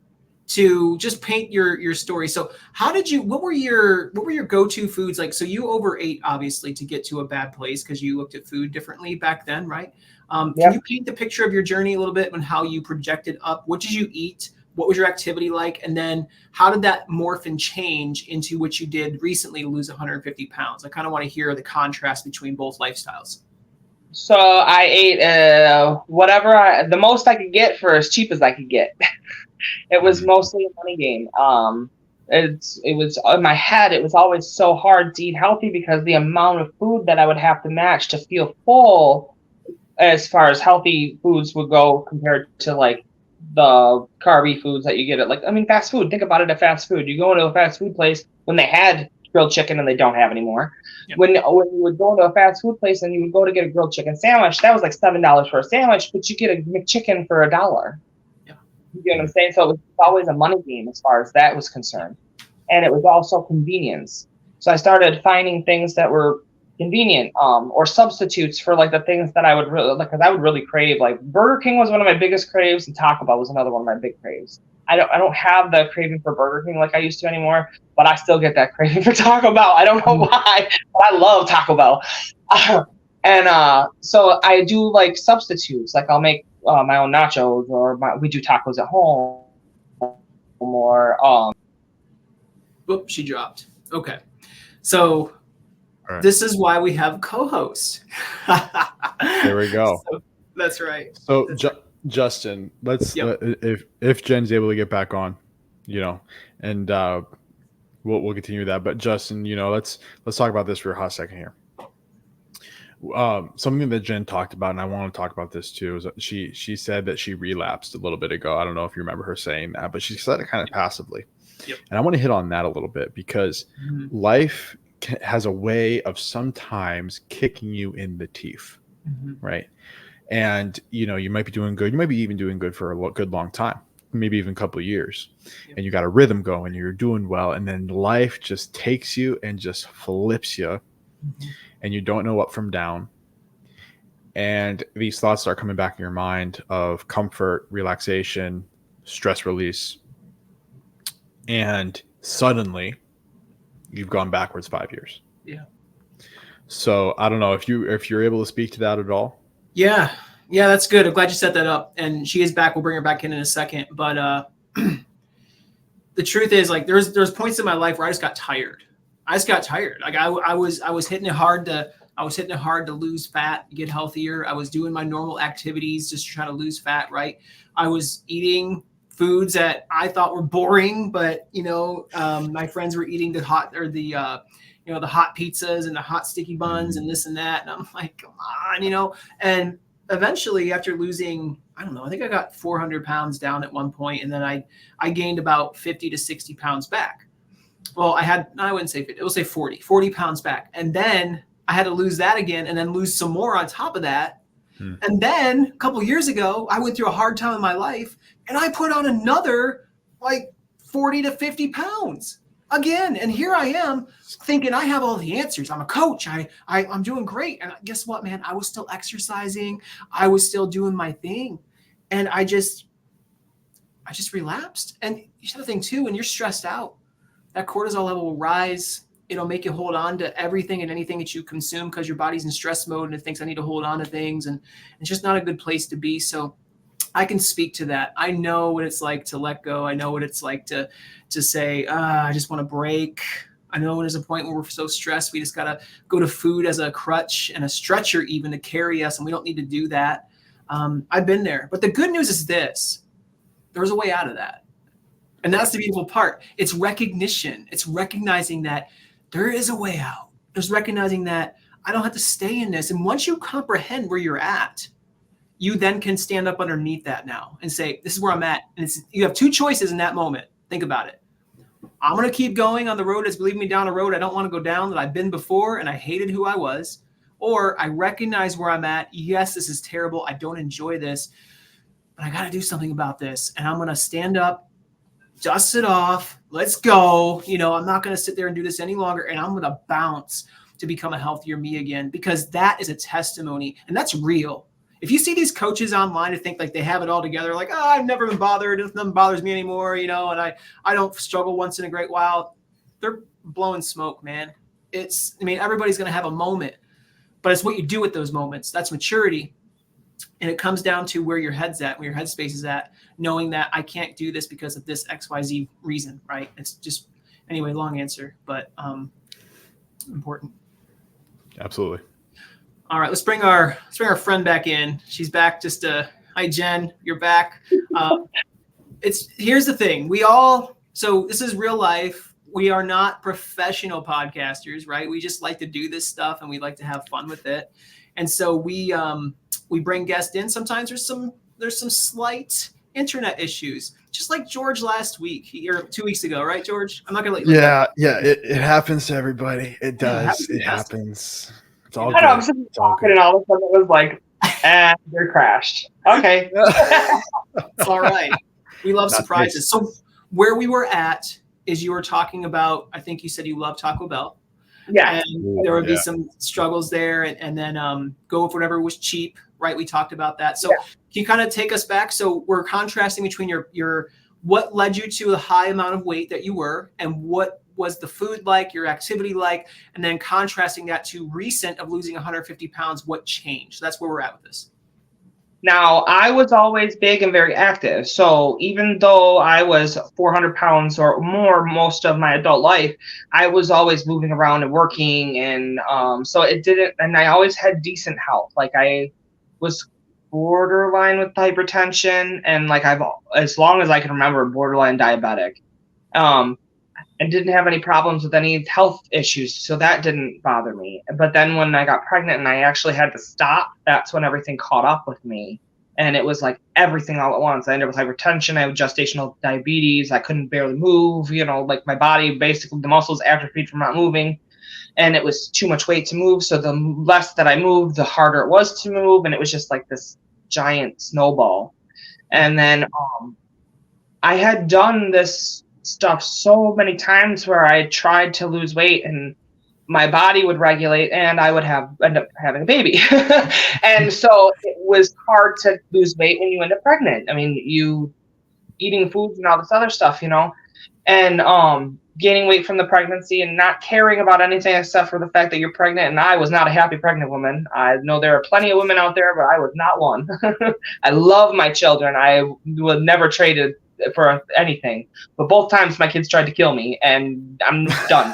to just paint your story. So what were your go-to foods? Like, so you overate obviously to get to a bad place because you looked at food differently back then, right? Can you paint the picture of your journey a little bit and how you projected up? What did you eat? What was your activity like? And then how did that morph and change into what you did recently to lose 150 pounds? I kind of want to hear the contrast between both lifestyles. So I ate the most I could get for as cheap as I could get. It was mostly a money game. It was in my head. It was always so hard to eat healthy because the amount of food that I would have to match to feel full, as far as healthy foods would go, compared to like the carby foods that you get at fast food. Think about it at fast food. You go into a fast food place when they had grilled chicken and they don't have anymore. Yep. When you would go into a fast food place and you would go to get a grilled chicken sandwich, that was like $7 for a sandwich, but you get a McChicken for $1. Yeah. You get what I'm saying? So it was always a money game as far as that was concerned. And it was also convenience. So I started finding things that were convenient, or substitutes for like the things that I would really like, because I would really crave. Like Burger King was one of my biggest craves, and Taco Bell was another one of my big craves. I don't have the craving for Burger King like I used to anymore, but I still get that craving for Taco Bell. I don't know why, but I love Taco Bell. So I do like substitutes. Like I'll make my own nachos, or we do tacos at home, or Oop, she dropped. Okay. So this is why we have co-hosts. There we go. So, that's right. So Justin, let's if Jen's able to get back on, and we'll continue that. But Justin, let's talk about this for a hot second here. Something that Jen talked about, and I want to talk about this too, is that she said that she relapsed a little bit ago. I don't know if you remember her saying that, but she said it kind of passively. Yep. And I want to hit on that a little bit because life has a way of sometimes kicking you in the teeth, right? And, you might be doing good. You might be even doing good for a good long time, maybe even a couple of years. Yep. And you got a rhythm going, you're doing well. And then life just takes you and just flips you and you don't know up from down. And these thoughts start coming back in your mind of comfort, relaxation, stress release. And suddenly you've gone backwards 5 years. Yeah. So I don't know if you're able to speak to that at all. Yeah, that's good. I'm glad you set that up. And she is back. We'll bring her back in a second. But the truth is, like, there's points in my life where I just got tired. Like I was hitting it hard to lose fat, get healthier. I was doing my normal activities just trying to lose fat. Right. I was eating foods that I thought were boring, but my friends were eating the hot pizzas and the hot sticky buns and this and that. And I'm like, come on, and eventually after losing, I don't know, I think I got 400 pounds down at one point. And then I gained about 50 to 60 pounds back. Well, I wouldn't say 50, it will say 40 pounds back. And then I had to lose that again and then lose some more on top of that. And then a couple of years ago, I went through a hard time in my life and I put on another like 40 to 50 pounds again. And here I am thinking I have all the answers. I'm a coach. I'm doing great. And guess what, man? I was still exercising. I was still doing my thing. And I just relapsed. And here's the thing too, when you're stressed out, that cortisol level will rise. It'll make you hold on to everything and anything that you consume because your body's in stress mode and it thinks I need to hold on to things. And it's just not a good place to be. So I can speak to that. I know what it's like to let go. I know what it's like to say, I just want to break. I know there's a point where we're so stressed. We just got to go to food as a crutch and a stretcher even to carry us. And we don't need to do that. I've been there. But the good news is this. There's a way out of that. And that's the beautiful part. It's recognition. It's recognizing that there is a way out. There's recognizing that I don't have to stay in this. And once you comprehend where you're at, you then can stand up underneath that now and say, this is where I'm at. And you have two choices in that moment. Think about it. I'm going to keep going on the road that's leading me down a road I don't want to go down, that I've been before and I hated who I was. Or I recognize where I'm at. Yes, this is terrible. I don't enjoy this, but I got to do something about this. And I'm going to stand up, dust it off. Let's go. I'm not going to sit there and do this any longer. And I'm going to bounce to become a healthier me again, because that is a testimony and that's real. If you see these coaches online who think like they have it all together, like, oh, I've never been bothered. Nothing bothers me anymore, and I don't struggle once in a great while. They're blowing smoke, man. Everybody's going to have a moment, but it's what you do with those moments. That's maturity. And it comes down to where your head's at, where your headspace is at, knowing that I can't do this because of this XYZ reason, right? It's just, anyway, long answer, but important. Absolutely. All right, let's bring our friend back in. She's back. Hi, Jen, you're back. Here's the thing. So this is real life. We are not professional podcasters, right? We just like to do this stuff and we like to have fun with it. And so we bring guests in. Sometimes there's some slight internet issues, just like George last week or 2 weeks ago, right, George? I'm not gonna let you. Yeah, it happens to everybody. It does. It happens. It's all good. I know, I'm sitting talking and all of a sudden it was like, they're crashed. Okay. It's all right. We love surprises. So where we were at is you were talking about, I think you said you love Taco Bell. Yeah. And there would be some struggles there and then go with whatever was cheap, right? We talked about that. So can you kind of take us back? So we're contrasting between your what led you to the high amount of weight that you were and what was the food like, your activity like, and then contrasting that to recent of losing 150 pounds, what changed? So that's where we're at with this. Now, I was always big and very active. So even though I was 400 pounds or more most of my adult life, I was always moving around and working. And so it didn't, and I always had decent health. Like I was borderline with hypertension and like as long as I can remember, borderline diabetic. And didn't have any problems with any health issues. So that didn't bother me. But then when I got pregnant and I actually had to stop, that's when everything caught up with me. And it was like everything all at once. I ended up with hypertension. I had gestational diabetes. I couldn't barely move, like my body, basically the muscles atrophied from not moving. And it was too much weight to move. So the less that I moved, the harder it was to move. And it was just like this giant snowball. And then I had done this stuff so many times where I tried to lose weight and my body would regulate and I would end up having a baby. And so it was hard to lose weight when you end up pregnant. I mean, you eating foods and all this other stuff, and gaining weight from the pregnancy and not caring about anything except for the fact that you're pregnant. And I was not a happy pregnant woman. I know there are plenty of women out there, but I was not one. I love my children. I would never trade it for anything, but both times my kids tried to kill me and I'm done.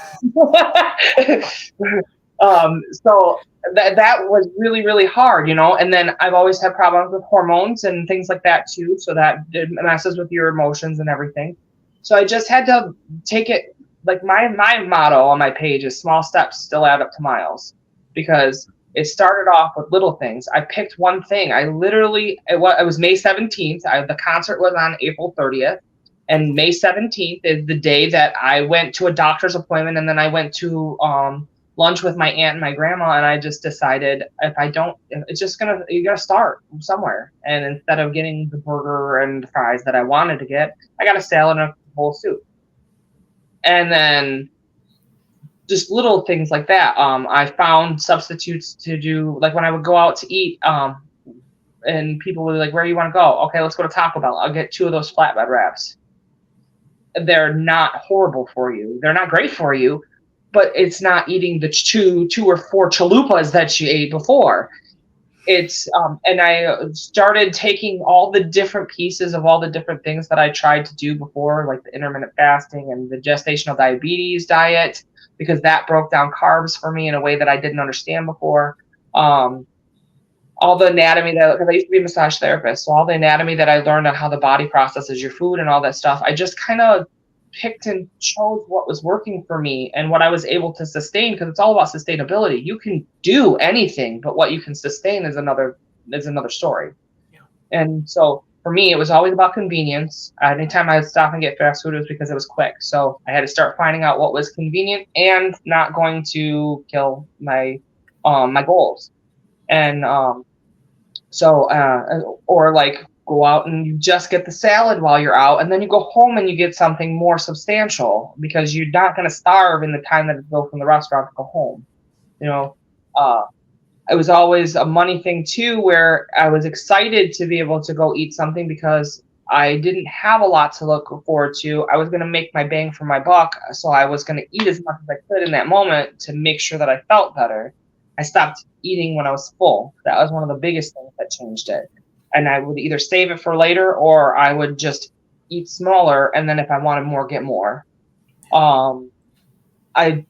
So that was really, really hard, and then I've always had problems with hormones and things like that too. So that messes with your emotions and everything. So I just had to take it, like my motto on my page is small steps still add up to miles, because it started off with little things. I picked one thing. It was May 17th. The concert was on April 30th. And May 17th is the day that I went to a doctor's appointment. And then I went to lunch with my aunt and my grandma. And I just decided you got to start somewhere. And instead of getting the burger and the fries that I wanted to get, I got a salad and a bowl of soup. And then just little things like that. I found substitutes to do, like when I would go out to eat, and people would be like, where do you want to go? Okay, let's go to Taco Bell. I'll get 2 of those flatbread wraps. They're not horrible for you. They're not great for you, but it's not eating the 2 or 4 chalupas that you ate before. It's and I started taking all the different pieces of all the different things that I tried to do before, like the intermittent fasting and the gestational diabetes diet, because that broke down carbs for me in a way that I didn't understand before. All the anatomy because I used to be a massage therapist, so all the anatomy that I learned on how the body processes your food and all that stuff, I just kind of picked and chose what was working for me and what I was able to sustain, because it's all about sustainability. You can do anything, but what you can sustain is another story. Yeah. And so for me, it was always about convenience. Anytime I would stop and get fast food, it was because it was quick. So I had to start finding out what was convenient and not going to kill my my goals. And or like go out and you just get the salad while you're out, and then you go home and you get something more substantial, because you're not going to starve in the time that you go from the restaurant to go home. It was always a money thing too, where I was excited to be able to go eat something because I didn't have a lot to look forward to. I was going to make my bang for my buck, so I was going to eat as much as I could in that moment to make sure that I felt better. I stopped eating when I was full. That was one of the biggest things that changed it. And I would either save it for later, or I would just eat smaller, and then if I wanted more, get more. I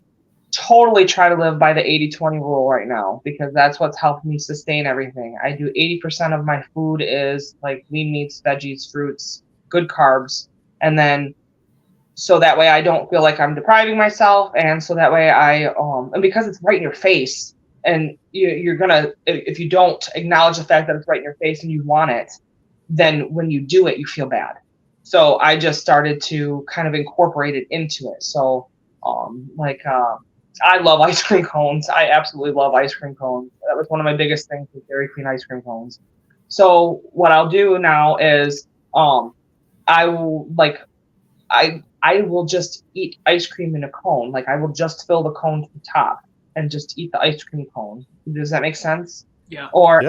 totally try to live by the 80-20 rule right now, because that's what's helped me sustain everything. I do 80% of my food is like lean meats, veggies, fruits, good carbs, and then so that way I don't feel like I'm depriving myself, and so that way and because it's right in your face. And you're gonna, if you don't acknowledge the fact that it's right in your face and you want it, then when you do it, you feel bad. So I just started to kind of incorporate it into it. So I love ice cream cones. I absolutely love ice cream cones. That was one of my biggest things with Dairy Queen ice cream cones. So what I'll do now is I will just eat ice cream in a cone. Like I will just fill the cone to the top and just eat the ice cream cone. Does that make sense? Yeah. Or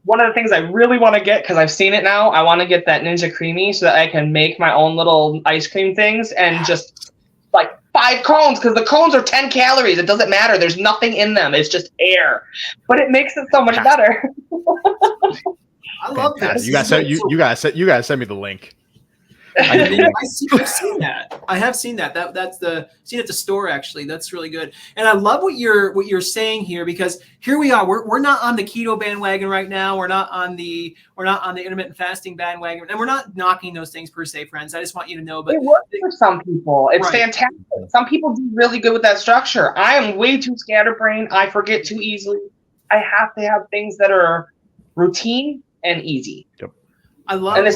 one of the things I really want to get, because I've seen it now, I want to get that Ninja Creamy so that I can make my own little ice cream things and just like 5 cones, because the cones are 10 calories. It doesn't matter. There's nothing in them. It's just air. But it makes it so much better. I love that. You gotta send me the link. I've seen that. I have seen that. That's seen it at the store actually. That's really good. And I love what you're saying here, because here we are. We're not on the keto bandwagon right now. We're not on the intermittent fasting bandwagon, and we're not knocking those things per se, friends. I just want you to know. But it works for some people. It's right. Fantastic. Some people do really good with that structure. I am way too scatterbrained. I forget too easily. I have to have things that are routine and easy. Yep. I love it.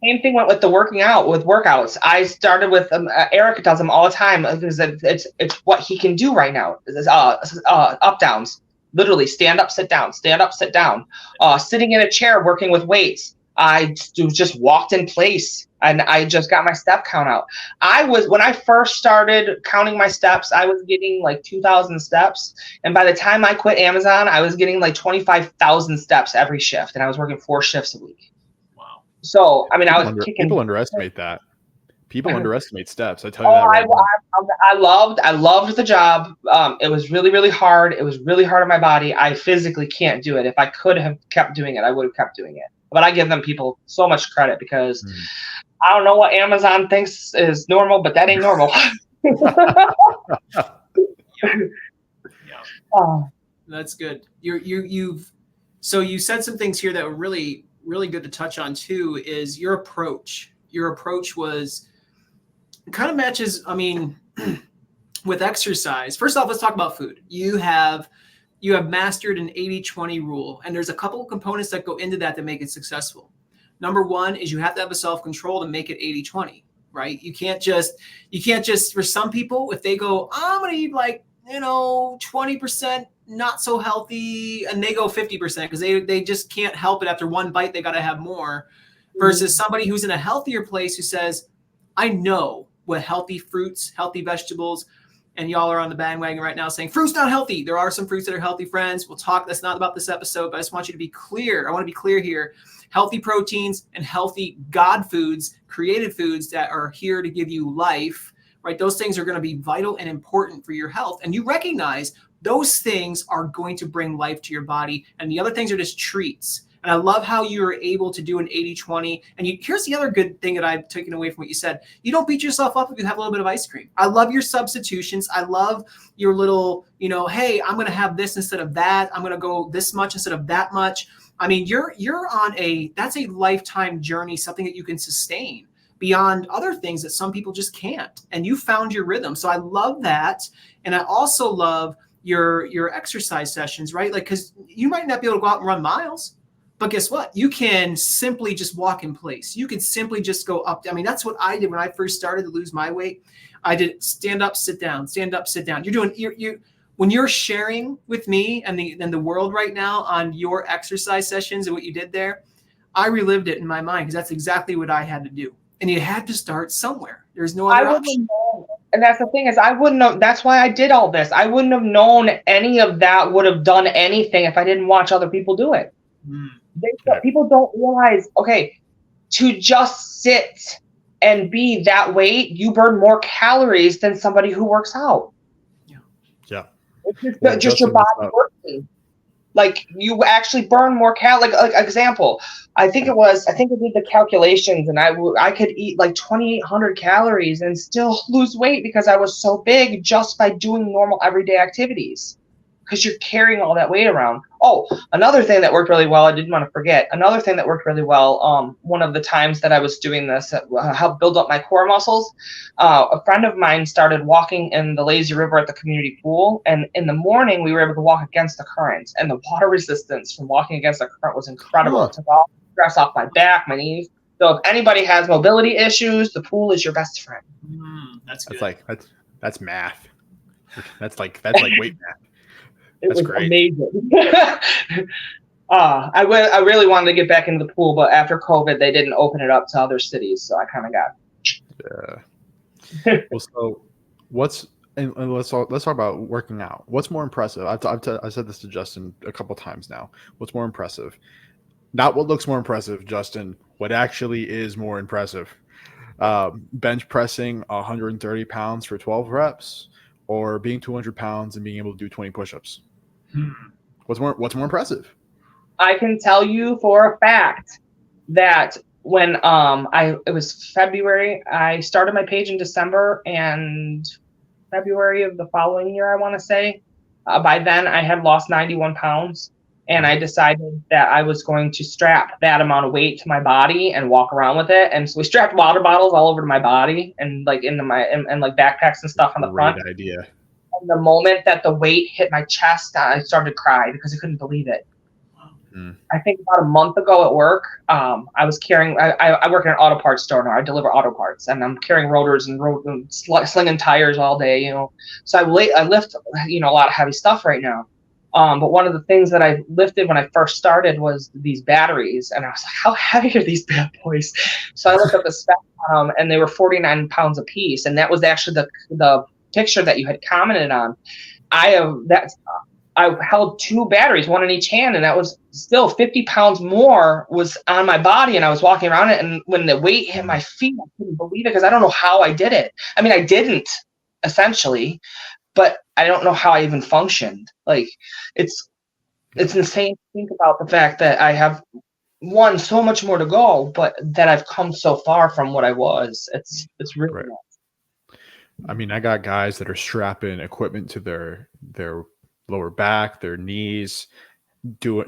Same thing went with the workouts. I started with Eric does them all the time because it's what he can do right now. Up downs, literally stand up, sit down, sitting in a chair, working with weights. I just walked in place and I just got my step count out. When I first started counting my steps, I was getting like 2,000 steps. And by the time I quit Amazon, I was getting like 25,000 steps every shift. And I was working 4 shifts a week. Wow. So, I mean, I was kicking. People underestimate that. People underestimate steps. I tell you that right now. I loved the job. It was really, really hard. It was really hard on my body. I physically can't do it. If I could have kept doing it, I would have kept doing it. But I give them people so much credit because I don't know what Amazon thinks is normal, but that ain't normal. That's good. So you said some things here that were really, really good to touch on too, is your approach. Your approach was kind of matches, I mean, with exercise. First off, let's talk about food. You have mastered an 80-20 rule, and there's a couple of components that go into that make it successful. Number one is you have to have a self-control to make it 80-20, right? You can't just, for some people, if they go, I'm going to eat like, 20% not so healthy, and they go 50% because they just can't help it. After one bite, they got to have more, versus somebody who's in a healthier place who says, I know what healthy fruits, healthy vegetables, and y'all are on the bandwagon right now saying fruit's not healthy. There are some fruits that are healthy, friends. We'll talk. That's not about this episode, but I just want you to be clear. I want to be clear here. Healthy proteins and healthy God foods, created foods that are here to give you life, right? Those things are going to be vital and important for your health. And you recognize those things are going to bring life to your body. And the other things are just treats. And I love how you're able to do an 80-20. And here's the other good thing that I've taken away from what you said. You don't beat yourself up if you have a little bit of ice cream. I love your substitutions. I love your little, hey, I'm going to have this instead of that. I'm going to go this much instead of that much. I mean, you're on that's a lifetime journey, something that you can sustain beyond other things that some people just can't. And you found your rhythm. So I love that. And I also love your exercise sessions, right? Like, because you might not be able to go out and run miles. But guess what? You can simply just walk in place. You can simply just go up. I mean, that's what I did when I first started to lose my weight. I did stand up, sit down, stand up, sit down. When you're sharing with me and the world right now on your exercise sessions and what you did there, I relived it in my mind because that's exactly what I had to do. And you had to start somewhere. There's no other option. And that's the thing is I wouldn't have, that's why I did all this. I wouldn't have known any of that would have done anything if I didn't watch other people do it. People don't realize, to just sit and be that weight, you burn more calories than somebody who works out. Yeah. It's just your body working. Like you actually burn more calories. Like example, I think I did the calculations and I could eat like 2,800 calories and still lose weight because I was so big just by doing normal everyday activities. Because you're carrying all that weight around. Oh, another thing that worked really well, I didn't want to forget. Another thing that worked really well, one of the times that I was doing this, helped build up my core muscles. A friend of mine started walking in the lazy river at the community pool. And in the morning, we were able to walk against the current. And the water resistance from walking against the current was incredible. It took all the stress off my back, my knees. So if anybody has mobility issues, the pool is your best friend. That's good. That's math. That's like weight math. That's great. Amazing. I really wanted to get back into the pool, but after COVID, they didn't open it up to other cities, so I kind of got. Yeah. Well, so let's talk about working out. What's more impressive? I said this to Justin a couple times now. What's more impressive? Not what looks more impressive, Justin. What actually is more impressive? Bench pressing 130 pounds for 12 reps, or being 200 pounds and being able to do 20 push-ups. What's more impressive? I can tell you for a fact that when it was February, I started my page in December, and February of the following year, I want to say, by then I had lost 91 pounds, and I decided that I was going to strap that amount of weight to my body and walk around with it. And so we strapped water bottles all over to my body and like into my and like backpacks and stuff on the front. Great idea. And the moment that the weight hit my chest, I started to cry because I couldn't believe it. I think about a month ago at work, I was carrying. I work in an auto parts store now. I deliver auto parts, and I'm carrying rotors and slinging tires all day. So I lift a lot of heavy stuff right now. But one of the things that I lifted when I first started was these batteries, and I was like, how heavy are these bad boys? So I looked up the spec on them, and they were 49 pounds a piece, and that was actually the picture that you had commented on. I held 2 batteries, one in each hand, and that was still 50 pounds more was on my body, and I was walking around it, and when the weight hit my feet, I couldn't believe it because I don't know how I did it. I mean, I didn't, essentially, but I don't know how I even functioned. Like, it's insane to think about the fact that I have, one, so much more to go, but that I've come so far from what I was. It's really Right. nice. I mean, I got guys that are strapping equipment to their lower back, their knees,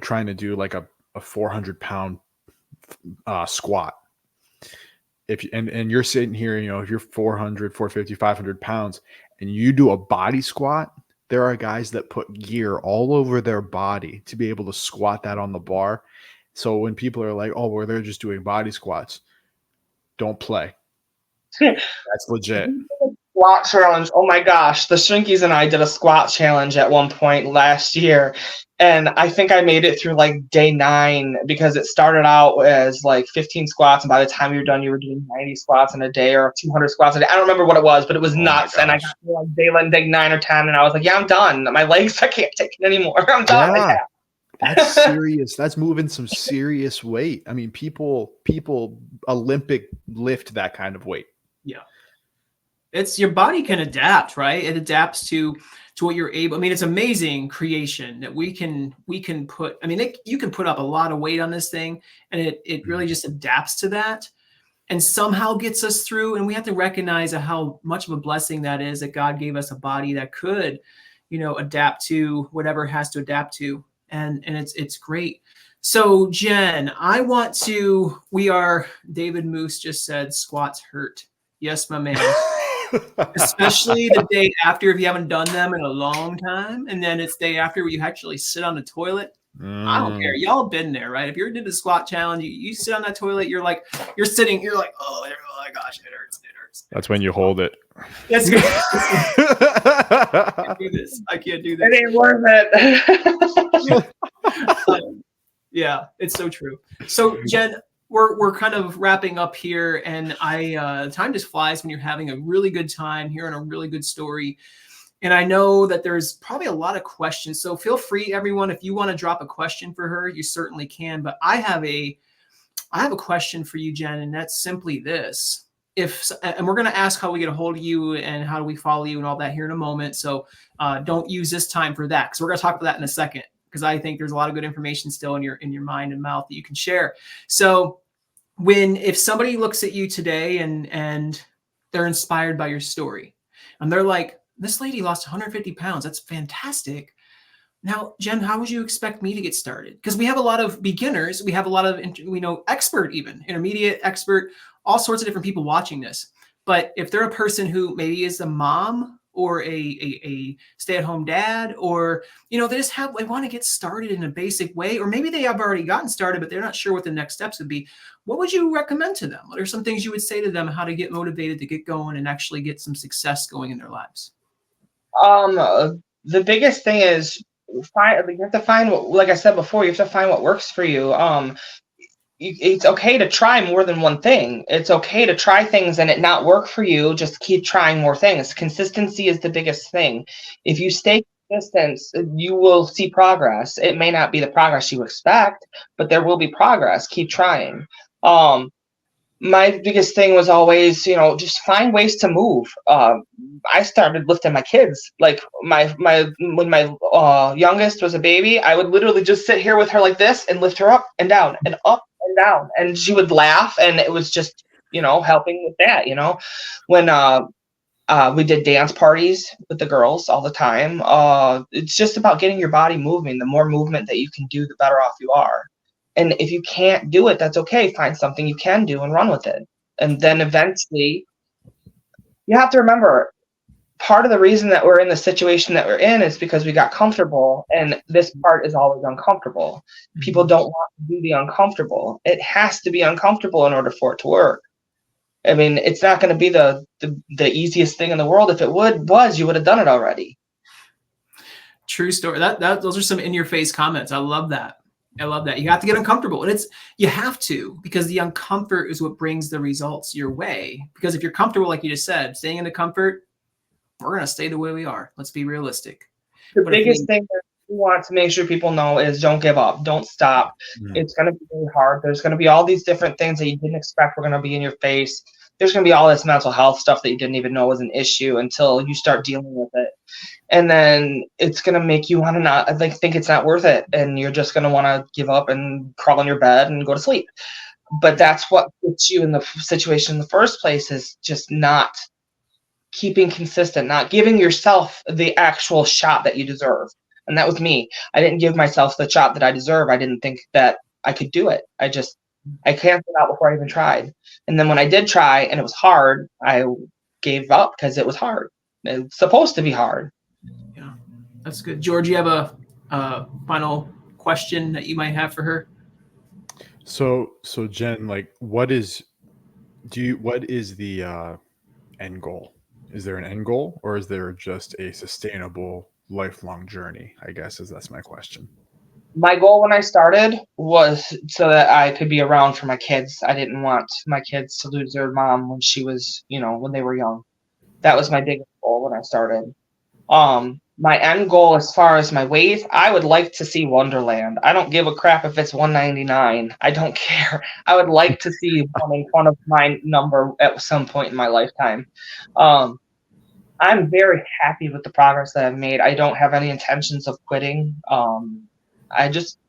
trying to do like a 400-pound squat. And you're sitting here, if you're 400, 450, 500 pounds and you do a body squat, there are guys that put gear all over their body to be able to squat that on the bar. So when people are like, oh, well, they're just doing body squats, don't play. That's legit. Squat challenge. Oh my gosh. The Shrinkies and I did a squat challenge at one point last year. And I think I made it through like day 9 because it started out as like 15 squats. And by the time you were done, you were doing 90 squats in a day or 200 squats a day. I don't remember what it was, but it was nuts. And I got to like day 9 or 10. And I was like, yeah, I'm done. My legs, I can't take it anymore. I'm done. Yeah. That's serious. That's moving some serious weight. I mean, people Olympic lift that kind of weight. Yeah. It's your body can adapt, right? It adapts to what you're able. I mean, it's amazing creation that we can put. I mean, you can put up a lot of weight on this thing, and it really just adapts to that, and somehow gets us through. And we have to recognize how much of a blessing that is that God gave us a body that could, adapt to whatever it has to adapt to, and it's great. So Jen, David Moose just said squats hurt. Yes, my man. Especially the day after if you haven't done them in a long time, and then it's day after where you actually sit on the toilet. I don't care. Y'all been there, right? If you're into the squat challenge, you sit on that toilet, you're like, oh my gosh, it hurts. That's when you hold it. That's good. I can't do this. It ain't worth it. Yeah, it's so true. So Jen, we're kind of wrapping up here, and time just flies when you're having a really good time, hearing a really good story. And I know that there's probably a lot of questions. So feel free, everyone, if you want to drop a question for her, you certainly can. But I have a question for you, Jen, and that's simply this. And we're going to ask how we get a hold of you and how do we follow you and all that here in a moment. So don't use this time for that, because we're going to talk about that in a second, because I think there's a lot of good information still in your mind and mouth that you can share. So if somebody looks at you today and they're inspired by your story and they're like, this lady lost 150 pounds, that's fantastic. Now, Jen, how would you expect me to get started? Because we have a lot of beginners, we have a lot of, expert, even intermediate, expert, all sorts of different people watching this. But if they're a person who maybe is a mom or a stay-at-home dad, or they want to get started in a basic way, or maybe they have already gotten started but they're not sure what the next steps would be, what would you recommend to them? What are some things you would say to them how to get motivated to get going and actually get some success going in their lives? The biggest thing is you have to find what, like I said before, you have to find what works for you. It's okay to try more than one thing. It's okay to try things and it not work for you. Just keep trying more things. Consistency is the biggest thing. If you stay consistent, you will see progress. It may not be the progress you expect, but there will be progress. Keep trying. My biggest thing was always, just find ways to move. I started lifting my kids. Like when my youngest was a baby, I would literally just sit here with her like this and lift her up and down and up and down, and she would laugh, and it was just helping with that. When we did dance parties with the girls all the time. It's just about getting your body moving. The more movement that you can do, the better off you are. And if you can't do it, that's okay. Find something you can do and run with it. And then eventually, you have to remember, part of the reason that we're in the situation that we're in is because we got comfortable, and this part is always uncomfortable. People don't want to do the uncomfortable. It has to be uncomfortable in order for it to work. I mean, it's not going to be the easiest thing in the world. If it was, you would have done it already. True story. Those are some in your face comments. I love that. I love that. You have to get uncomfortable, and you have to, because the uncomfort is what brings the results your way. Because if you're comfortable, like you just said, staying in the comfort, we're gonna stay the way we are. Let's be realistic. The But biggest thing that we want to make sure people know is don't give up, don't stop. It's going to be really hard. There's going to be all these different things that you didn't expect were going to be in your face. There's going to be all this mental health stuff that you didn't even know was an issue until you start dealing with it. And then it's going to make you want to not think it's not worth it. And you're just going to want to give up and crawl in your bed and go to sleep. But that's what puts you in the situation in the first place, is just not keeping consistent, not giving yourself the actual shot that you deserve. And that was me. I didn't give myself the shot that I deserve. I didn't think that I could do it. I canceled out before I even tried. And then when I did try and it was hard, I gave up because it was hard. It's supposed to be hard. Yeah, that's good. George, you have a final question that you might have for her? So Jen, like, what is the end goal? Is there an end goal, or is there just a sustainable lifelong journey? I guess that's my question. My goal when I started was so that I could be around for my kids. I didn't want my kids to lose their mom when she was, when they were young. That was my biggest goal when I started. My end goal, as far as my weight, I would like to see Wonderland. I don't give a crap if it's 199. I don't care. I would like to see one in front of my number at some point in my lifetime. I'm very happy with the progress that I've made. I don't have any intentions of quitting. I'm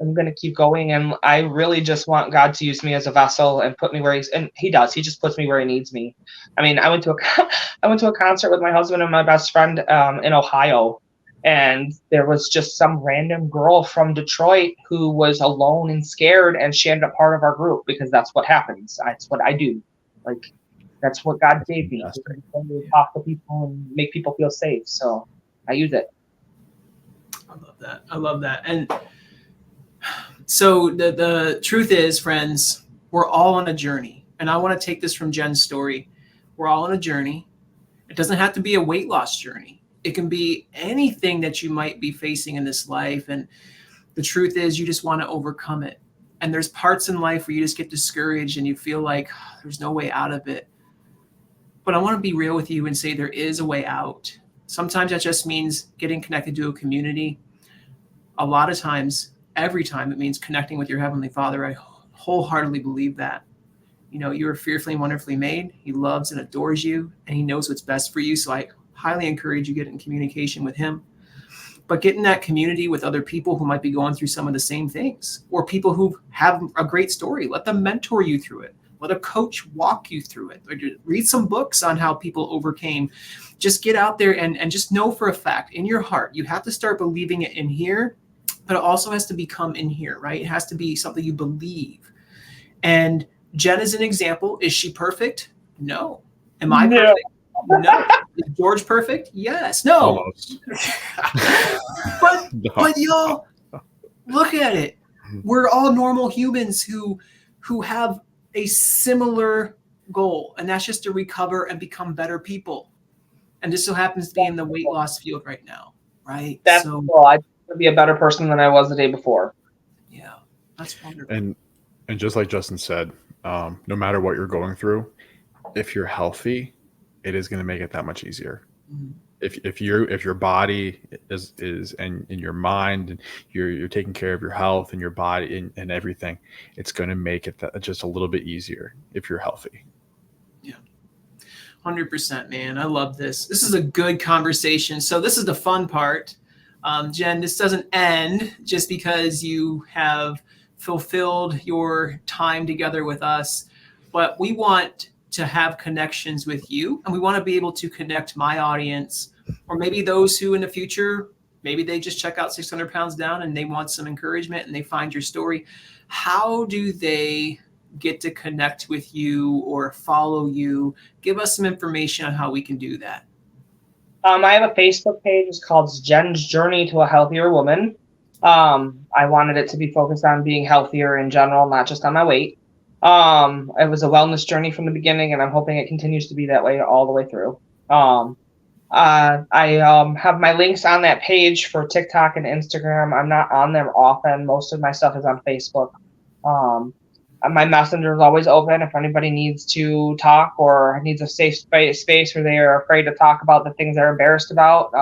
going to keep going, and I really just want God to use me as a vessel and put me where he does. He just puts me where he needs me. I mean, I went to a concert with my husband and my best friend in Ohio, and there was just some random girl from Detroit who was alone and scared, and she ended up part of our group because that's what happens. That's what I do. Like, that's what God gave me. To talk to people and make people feel safe. So I use it. I love that. And so the truth is, friends, we're all on a journey. And I want to take this from Jen's story. We're all on a journey. It doesn't have to be a weight loss journey. It can be anything that you might be facing in this life. And the truth is, you just want to overcome it. And there's parts in life where you just get discouraged and you feel like there's no way out of it. But I want to be real with you and say there is a way out. Sometimes that just means getting connected to a community. A lot of times, every time, it means connecting with your Heavenly Father. I wholeheartedly believe that. You are fearfully and wonderfully made. He loves and adores you, and he knows what's best for you. So I highly encourage you get in communication with him. But get in that community with other people who might be going through some of the same things, or people who have a great story. Let them mentor you through it. Let a coach walk you through it. Or read some books on how people overcame. Just get out there and just know for a fact in your heart. You have to start believing it in here, but it also has to become in here, right? It has to be something you believe. And Jen is an example. Is she perfect? No. Am I perfect? No. Is George perfect? Yes. No. Almost. But y'all, look at it. We're all normal humans who have a similar goal, and that's just to recover and become better people. And this so happens to be in the weight loss field right now, right? That's cool. I to be a better person than I was the day before. Yeah, that's wonderful. And just like Justin said, no matter what you're going through, if you're healthy, it is going to make it that much easier. Mm-hmm. If your body is and in your mind, and you're taking care of your health and your body and everything, it's going to make it just a little bit easier if you're healthy. Yeah, 100%, man. I love this. This is a good conversation. So this is the fun part. Jen, this doesn't end just because you have fulfilled your time together with us, but we want to have connections with you, and we want to be able to connect my audience, or maybe those who in the future, maybe they just check out 600 Pounds Down and they want some encouragement and they find your story. How do they get to connect with you or follow you? Give us some information on how we can do that. I have a Facebook page. It's called Jen's Journey to a Healthier Woman. I wanted it to be focused on being healthier in general, not just on my weight. It was a wellness journey from the beginning, and I'm hoping it continues to be that way all the way through. I have my links on that page for TikTok and Instagram. I'm not on there often. Most of my stuff is on Facebook. My messenger is always open if anybody needs to talk or needs a safe space where they are afraid to talk about the things they're embarrassed about.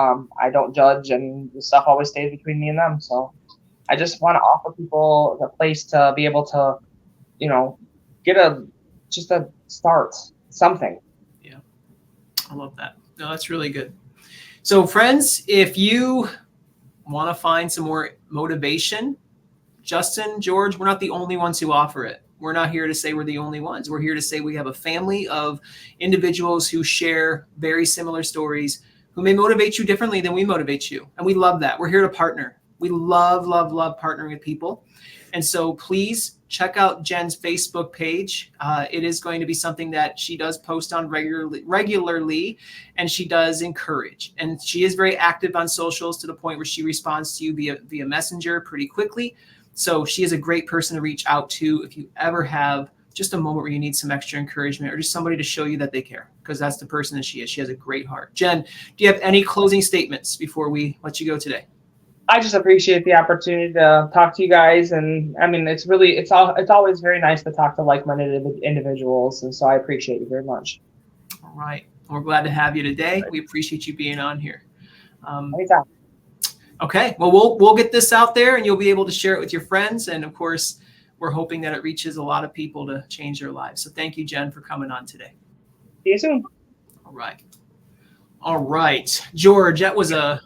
I don't judge, and the stuff always stays between me and them. So I just want to offer people the place to be able to, get a start, something. Yeah, I love that. No, that's really good. So friends, if you want to find some more motivation, Justin, George, we're not the only ones who offer it. We're not here to say we're the only ones. We're here to say we have a family of individuals who share very similar stories, who may motivate you differently than we motivate you. And we love that. We're here to partner. We love, love, love partnering with people. And so please check out Jen's Facebook page. It is going to be something that she does post on regularly, and she does encourage. And she is very active on socials to the point where she responds to you via Messenger pretty quickly. So she is a great person to reach out to if you ever have just a moment where you need some extra encouragement or just somebody to show you that they care, because that's the person that she is. She has a great heart. Jen, do you have any closing statements before we let you go today? I just appreciate the opportunity to talk to you guys, and I mean, it's always very nice to talk to like-minded individuals, and so I appreciate you very much. All right, we're glad to have you today. We appreciate you being on here. Anytime. Okay, well, we'll get this out there, and you'll be able to share it with your friends, and of course, we're hoping that it reaches a lot of people to change their lives. So thank you, Jen, for coming on today. See you soon. All right, George, that was a.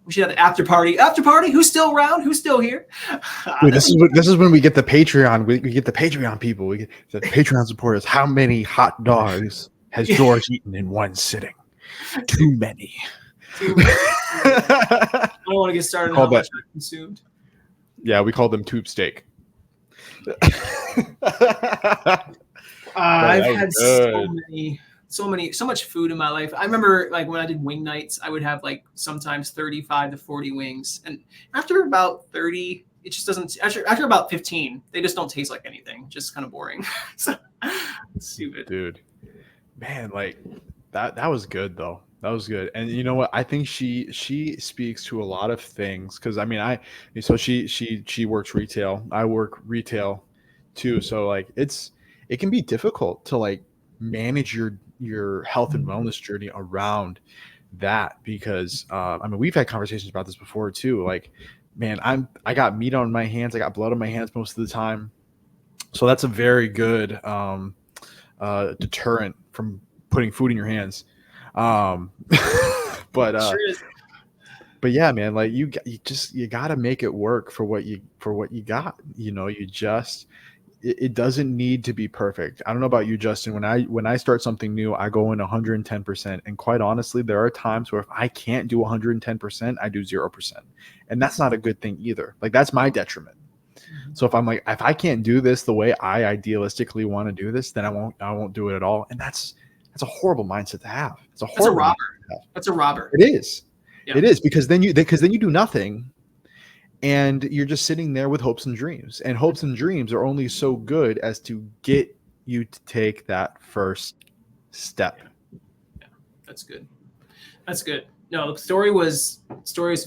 We should have the after party. After party. Who's still around? Who's still here? Dude, this is when we get the Patreon. We get the Patreon people. We get the Patreon supporters. How many hot dogs has George eaten in one sitting? Too many. I don't want to get started on how much I consumed. Yeah, we call them tube steak. I've had so much food in my life. I remember like when I did wing nights, I would have like sometimes 35 to 40 wings. And after about 30, it just doesn't, after about 15, they just don't taste like anything. Just kind of boring. So stupid. Dude, man, like that was good though. That was good. And you know what? I think she speaks to a lot of things. Cause I mean, so she works retail. I work retail too. So like it can be difficult to like manage your health and wellness journey around that, because I mean, we've had conversations about this before too. Like, man, I got meat on my hands, I got blood on my hands most of the time, so that's a very good deterrent from putting food in your hands. But yeah, man, like you gotta make it work for what you got. It doesn't need to be perfect. I don't know about you, Justin. When I start something new, I go in 110%. And quite honestly, there are times where if I can't do 110%, I do 0%. And that's not a good thing either. Like that's my detriment. So if I can't do this the way I idealistically want to do this, then I won't do it at all. And that's a horrible mindset to have. It's a horrible mindset to have. That's a robber. It is. Yeah. It is, because then you do nothing. And you're just sitting there with hopes and dreams. And hopes and dreams are only so good as to get you to take that first step. Yeah, that's good. That's good. No, the story was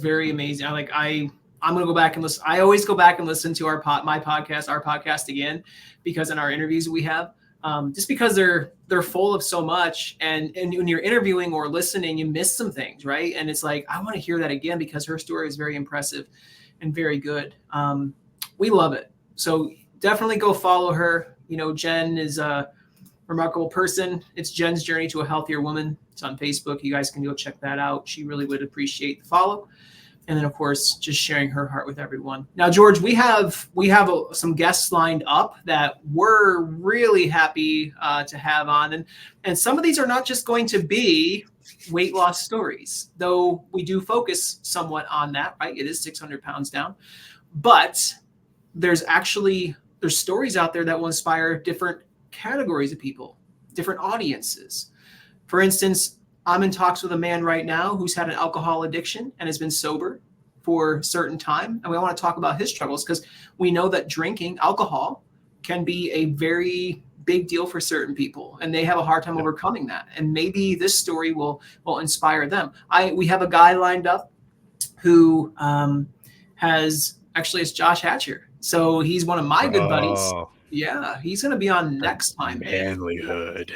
very amazing. I'm gonna go back and listen. I always go back and listen to our podcast again, because in our interviews we have, just because they're full of so much, and when you're interviewing or listening, you miss some things, right? And it's like, I want to hear that again because her story is very impressive and very good. We love it. So definitely go follow her. Jen is a remarkable person. It's Jen's Journey to a Healthier Woman. It's on Facebook. You guys can go check that out. She really would appreciate the follow. And then of course, just sharing her heart with everyone. Now, George, we have some guests lined up that we're really happy to have on. And some of these are not just going to be weight loss stories, though we do focus somewhat on that, right? It is 600 pounds down, but there's stories out there that will inspire different categories of people, different audiences. For instance, I'm in talks with a man right now who's had an alcohol addiction and has been sober for a certain time. And we want to talk about his struggles, because we know that drinking alcohol can be a very big deal for certain people, and they have a hard time overcoming that. And maybe this story will inspire them. We have a guy lined up who it's Josh Hatcher. So he's one of my good buddies. Yeah, he's going to be on next time. Manlyhood.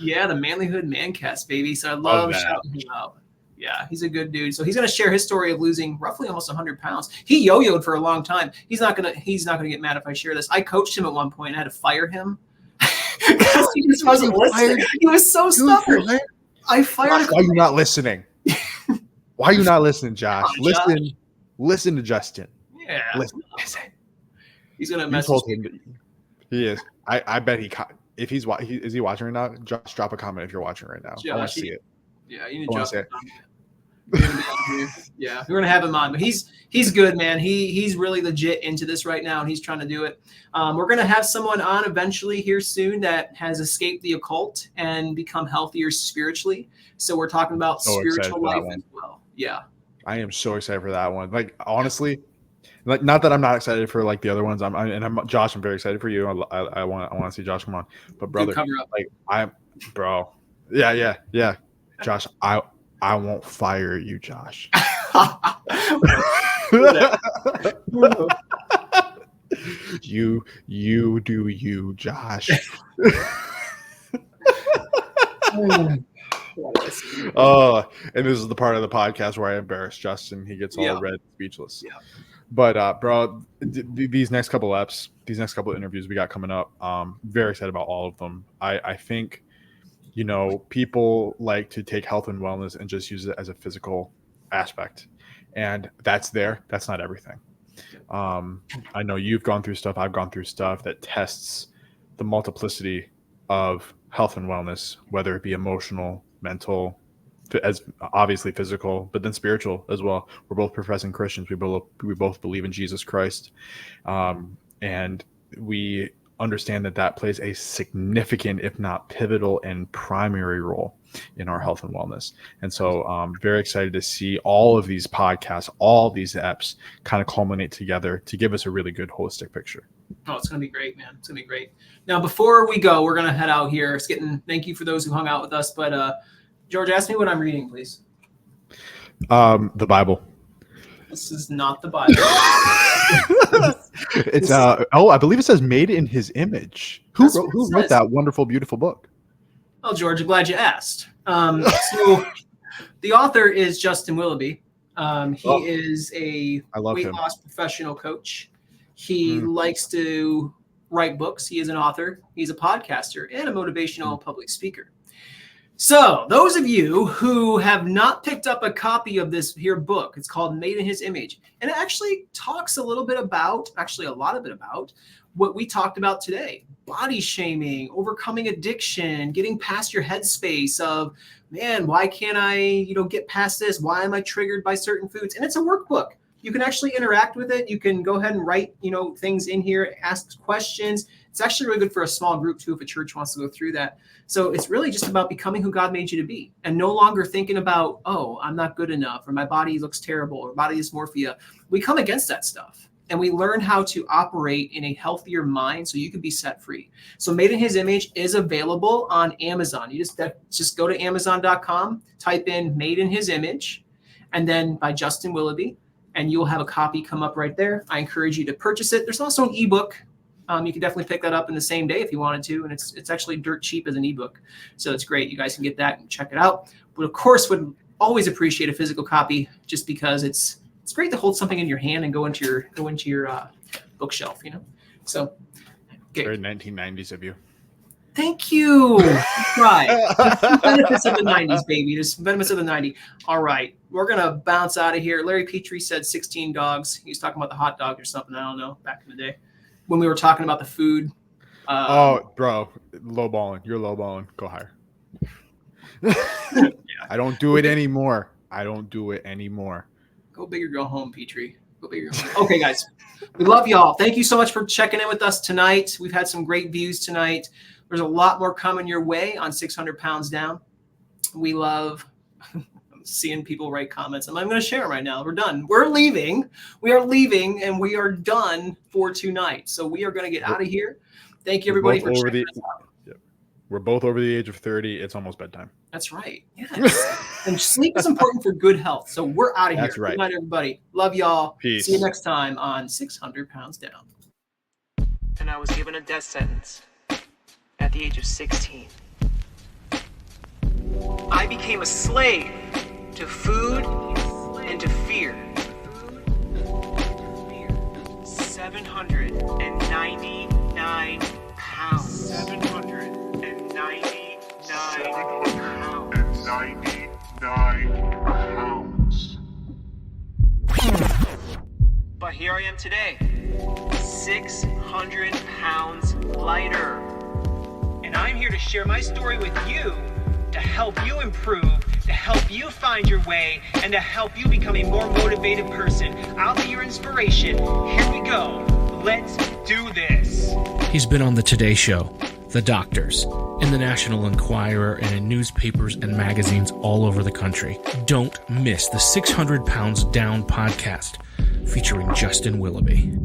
Yeah, the Manlyhood Mancast, baby. So I love shouting him out. Yeah, he's a good dude. So he's going to share his story of losing roughly almost 100 pounds. He yo-yoed for a long time. He's not going to get mad if I share this. I coached him at one point. I had to fire him because he just wasn't listening. He was so stubborn. I fired him. Why are you not listening? Why are you not listening, Josh? Listen to Justin. Yeah. Listen. He's going to message me. He is. I bet if he's is he watching right now? Josh, drop a comment if you're watching right now. I want to see it. Yeah, you need to drop a comment. Yeah, we're gonna have him on, but he's good, man. He's really legit into this right now, and he's trying to do it. We're gonna have someone on eventually here soon that has escaped the occult and become healthier spiritually. So we're talking about spiritual life as well. Yeah, I am so excited for that one. Like honestly, like not that I'm not excited for like the other ones. I'm Josh. I'm very excited for you. I want to see Josh come on. But brother, yeah. Josh, I won't fire you, Josh. You do you, Josh. And this is the part of the podcast where I embarrass Justin. He gets all red, speechless. Yeah. But bro, these next couple interviews we got coming up, very excited about all of them. I think, people like to take health and wellness and just use it as a physical aspect, and that's not everything. I know you've gone through stuff. I've gone through stuff that tests the multiplicity of health and wellness, whether it be emotional, mental, as obviously physical, but then spiritual as well. We're both professing Christians. We both believe in Jesus Christ, and we understand that plays a significant, if not pivotal and primary role in our health and wellness. And so I'm very excited to see all of these podcasts, all these apps kind of culminate together to give us a really good holistic picture. Oh, it's going to be great, man. It's going to be great. Now, before we go, we're going to head out here. Thank you for those who hung out with us. But George, ask me what I'm reading, please. The Bible. This is not the Bible. It's I believe it says "Made in His Image." Who wrote that wonderful, beautiful book? Well, George, I'm glad you asked. So the author is Justin Willoughby. He is a weight loss professional coach. He likes to write books. He is an author. He's a podcaster and a motivational public speaker. So those of you who have not picked up a copy of this here book, it's called Made in His Image. And it actually talks a lot of it about what we talked about today. Body shaming, overcoming addiction, getting past your headspace of, man, why can't I, get past this? Why am I triggered by certain foods? And it's a workbook. You can actually interact with it. You can go ahead and write, things in here, ask questions. It's actually really good for a small group too, if a church wants to go through that. So it's really just about becoming who God made you to be and no longer thinking about, oh, I'm not good enough, or my body looks terrible, or body dysmorphia. We come against that stuff and we learn how to operate in a healthier mind so you can be set free. So Made in His Image is available on Amazon. You just go to Amazon.com, type in Made in His Image, and then by Justin Willoughby, and you'll have a copy come up right there. I encourage you to purchase it. There's also an ebook. You can definitely pick that up in the same day if you wanted to, and it's actually dirt cheap as an ebook. So it's great. You guys can get that and check it out. But of course, would always appreciate a physical copy just because it's great to hold something in your hand and go into your bookshelf, So okay. Very 1990s of you. Thank you. Right. Benefits of the 90s, baby. Just benefits of the 90s. All right. We're going to bounce out of here. Larry Petrie said 16 dogs. He was talking about the hot dog or something. I don't know. Back in the day when we were talking about the food. Bro. Lowballing. You're lowballing. Go higher. Yeah. I don't do it anymore. Go big or go home, Petrie. Go big or go home. Okay, guys. We love y'all. Thank you so much for checking in with us tonight. We've had some great views tonight. There's a lot more coming your way on 600 Pounds Down. We love, seeing people write comments. I'm going to share them right now. We're done. We're leaving. We are leaving, and we are done for tonight. So we are going to get out of here. Thank you, everybody, for checking us out. We're both over the age of 30. It's almost bedtime. That's right. Yes. And sleep is important for good health. So we're out of here. That's right. Good night, everybody. Love y'all. Peace. See you next time on 600 Pounds Down. And I was given a death sentence at the age of 16. I became a slave to food and to fear. 799 pounds. 799 pounds. But here I am today, 600 pounds lighter. And I'm here to share my story with you to help you improve, to help you find your way, and to help you become a more motivated person. I'll be your inspiration. Here we go. Let's do this. He's been on the Today Show, The Doctors, in the National Enquirer, and in newspapers and magazines all over the country. Don't miss the 600 Pounds Down podcast featuring Justin Willoughby.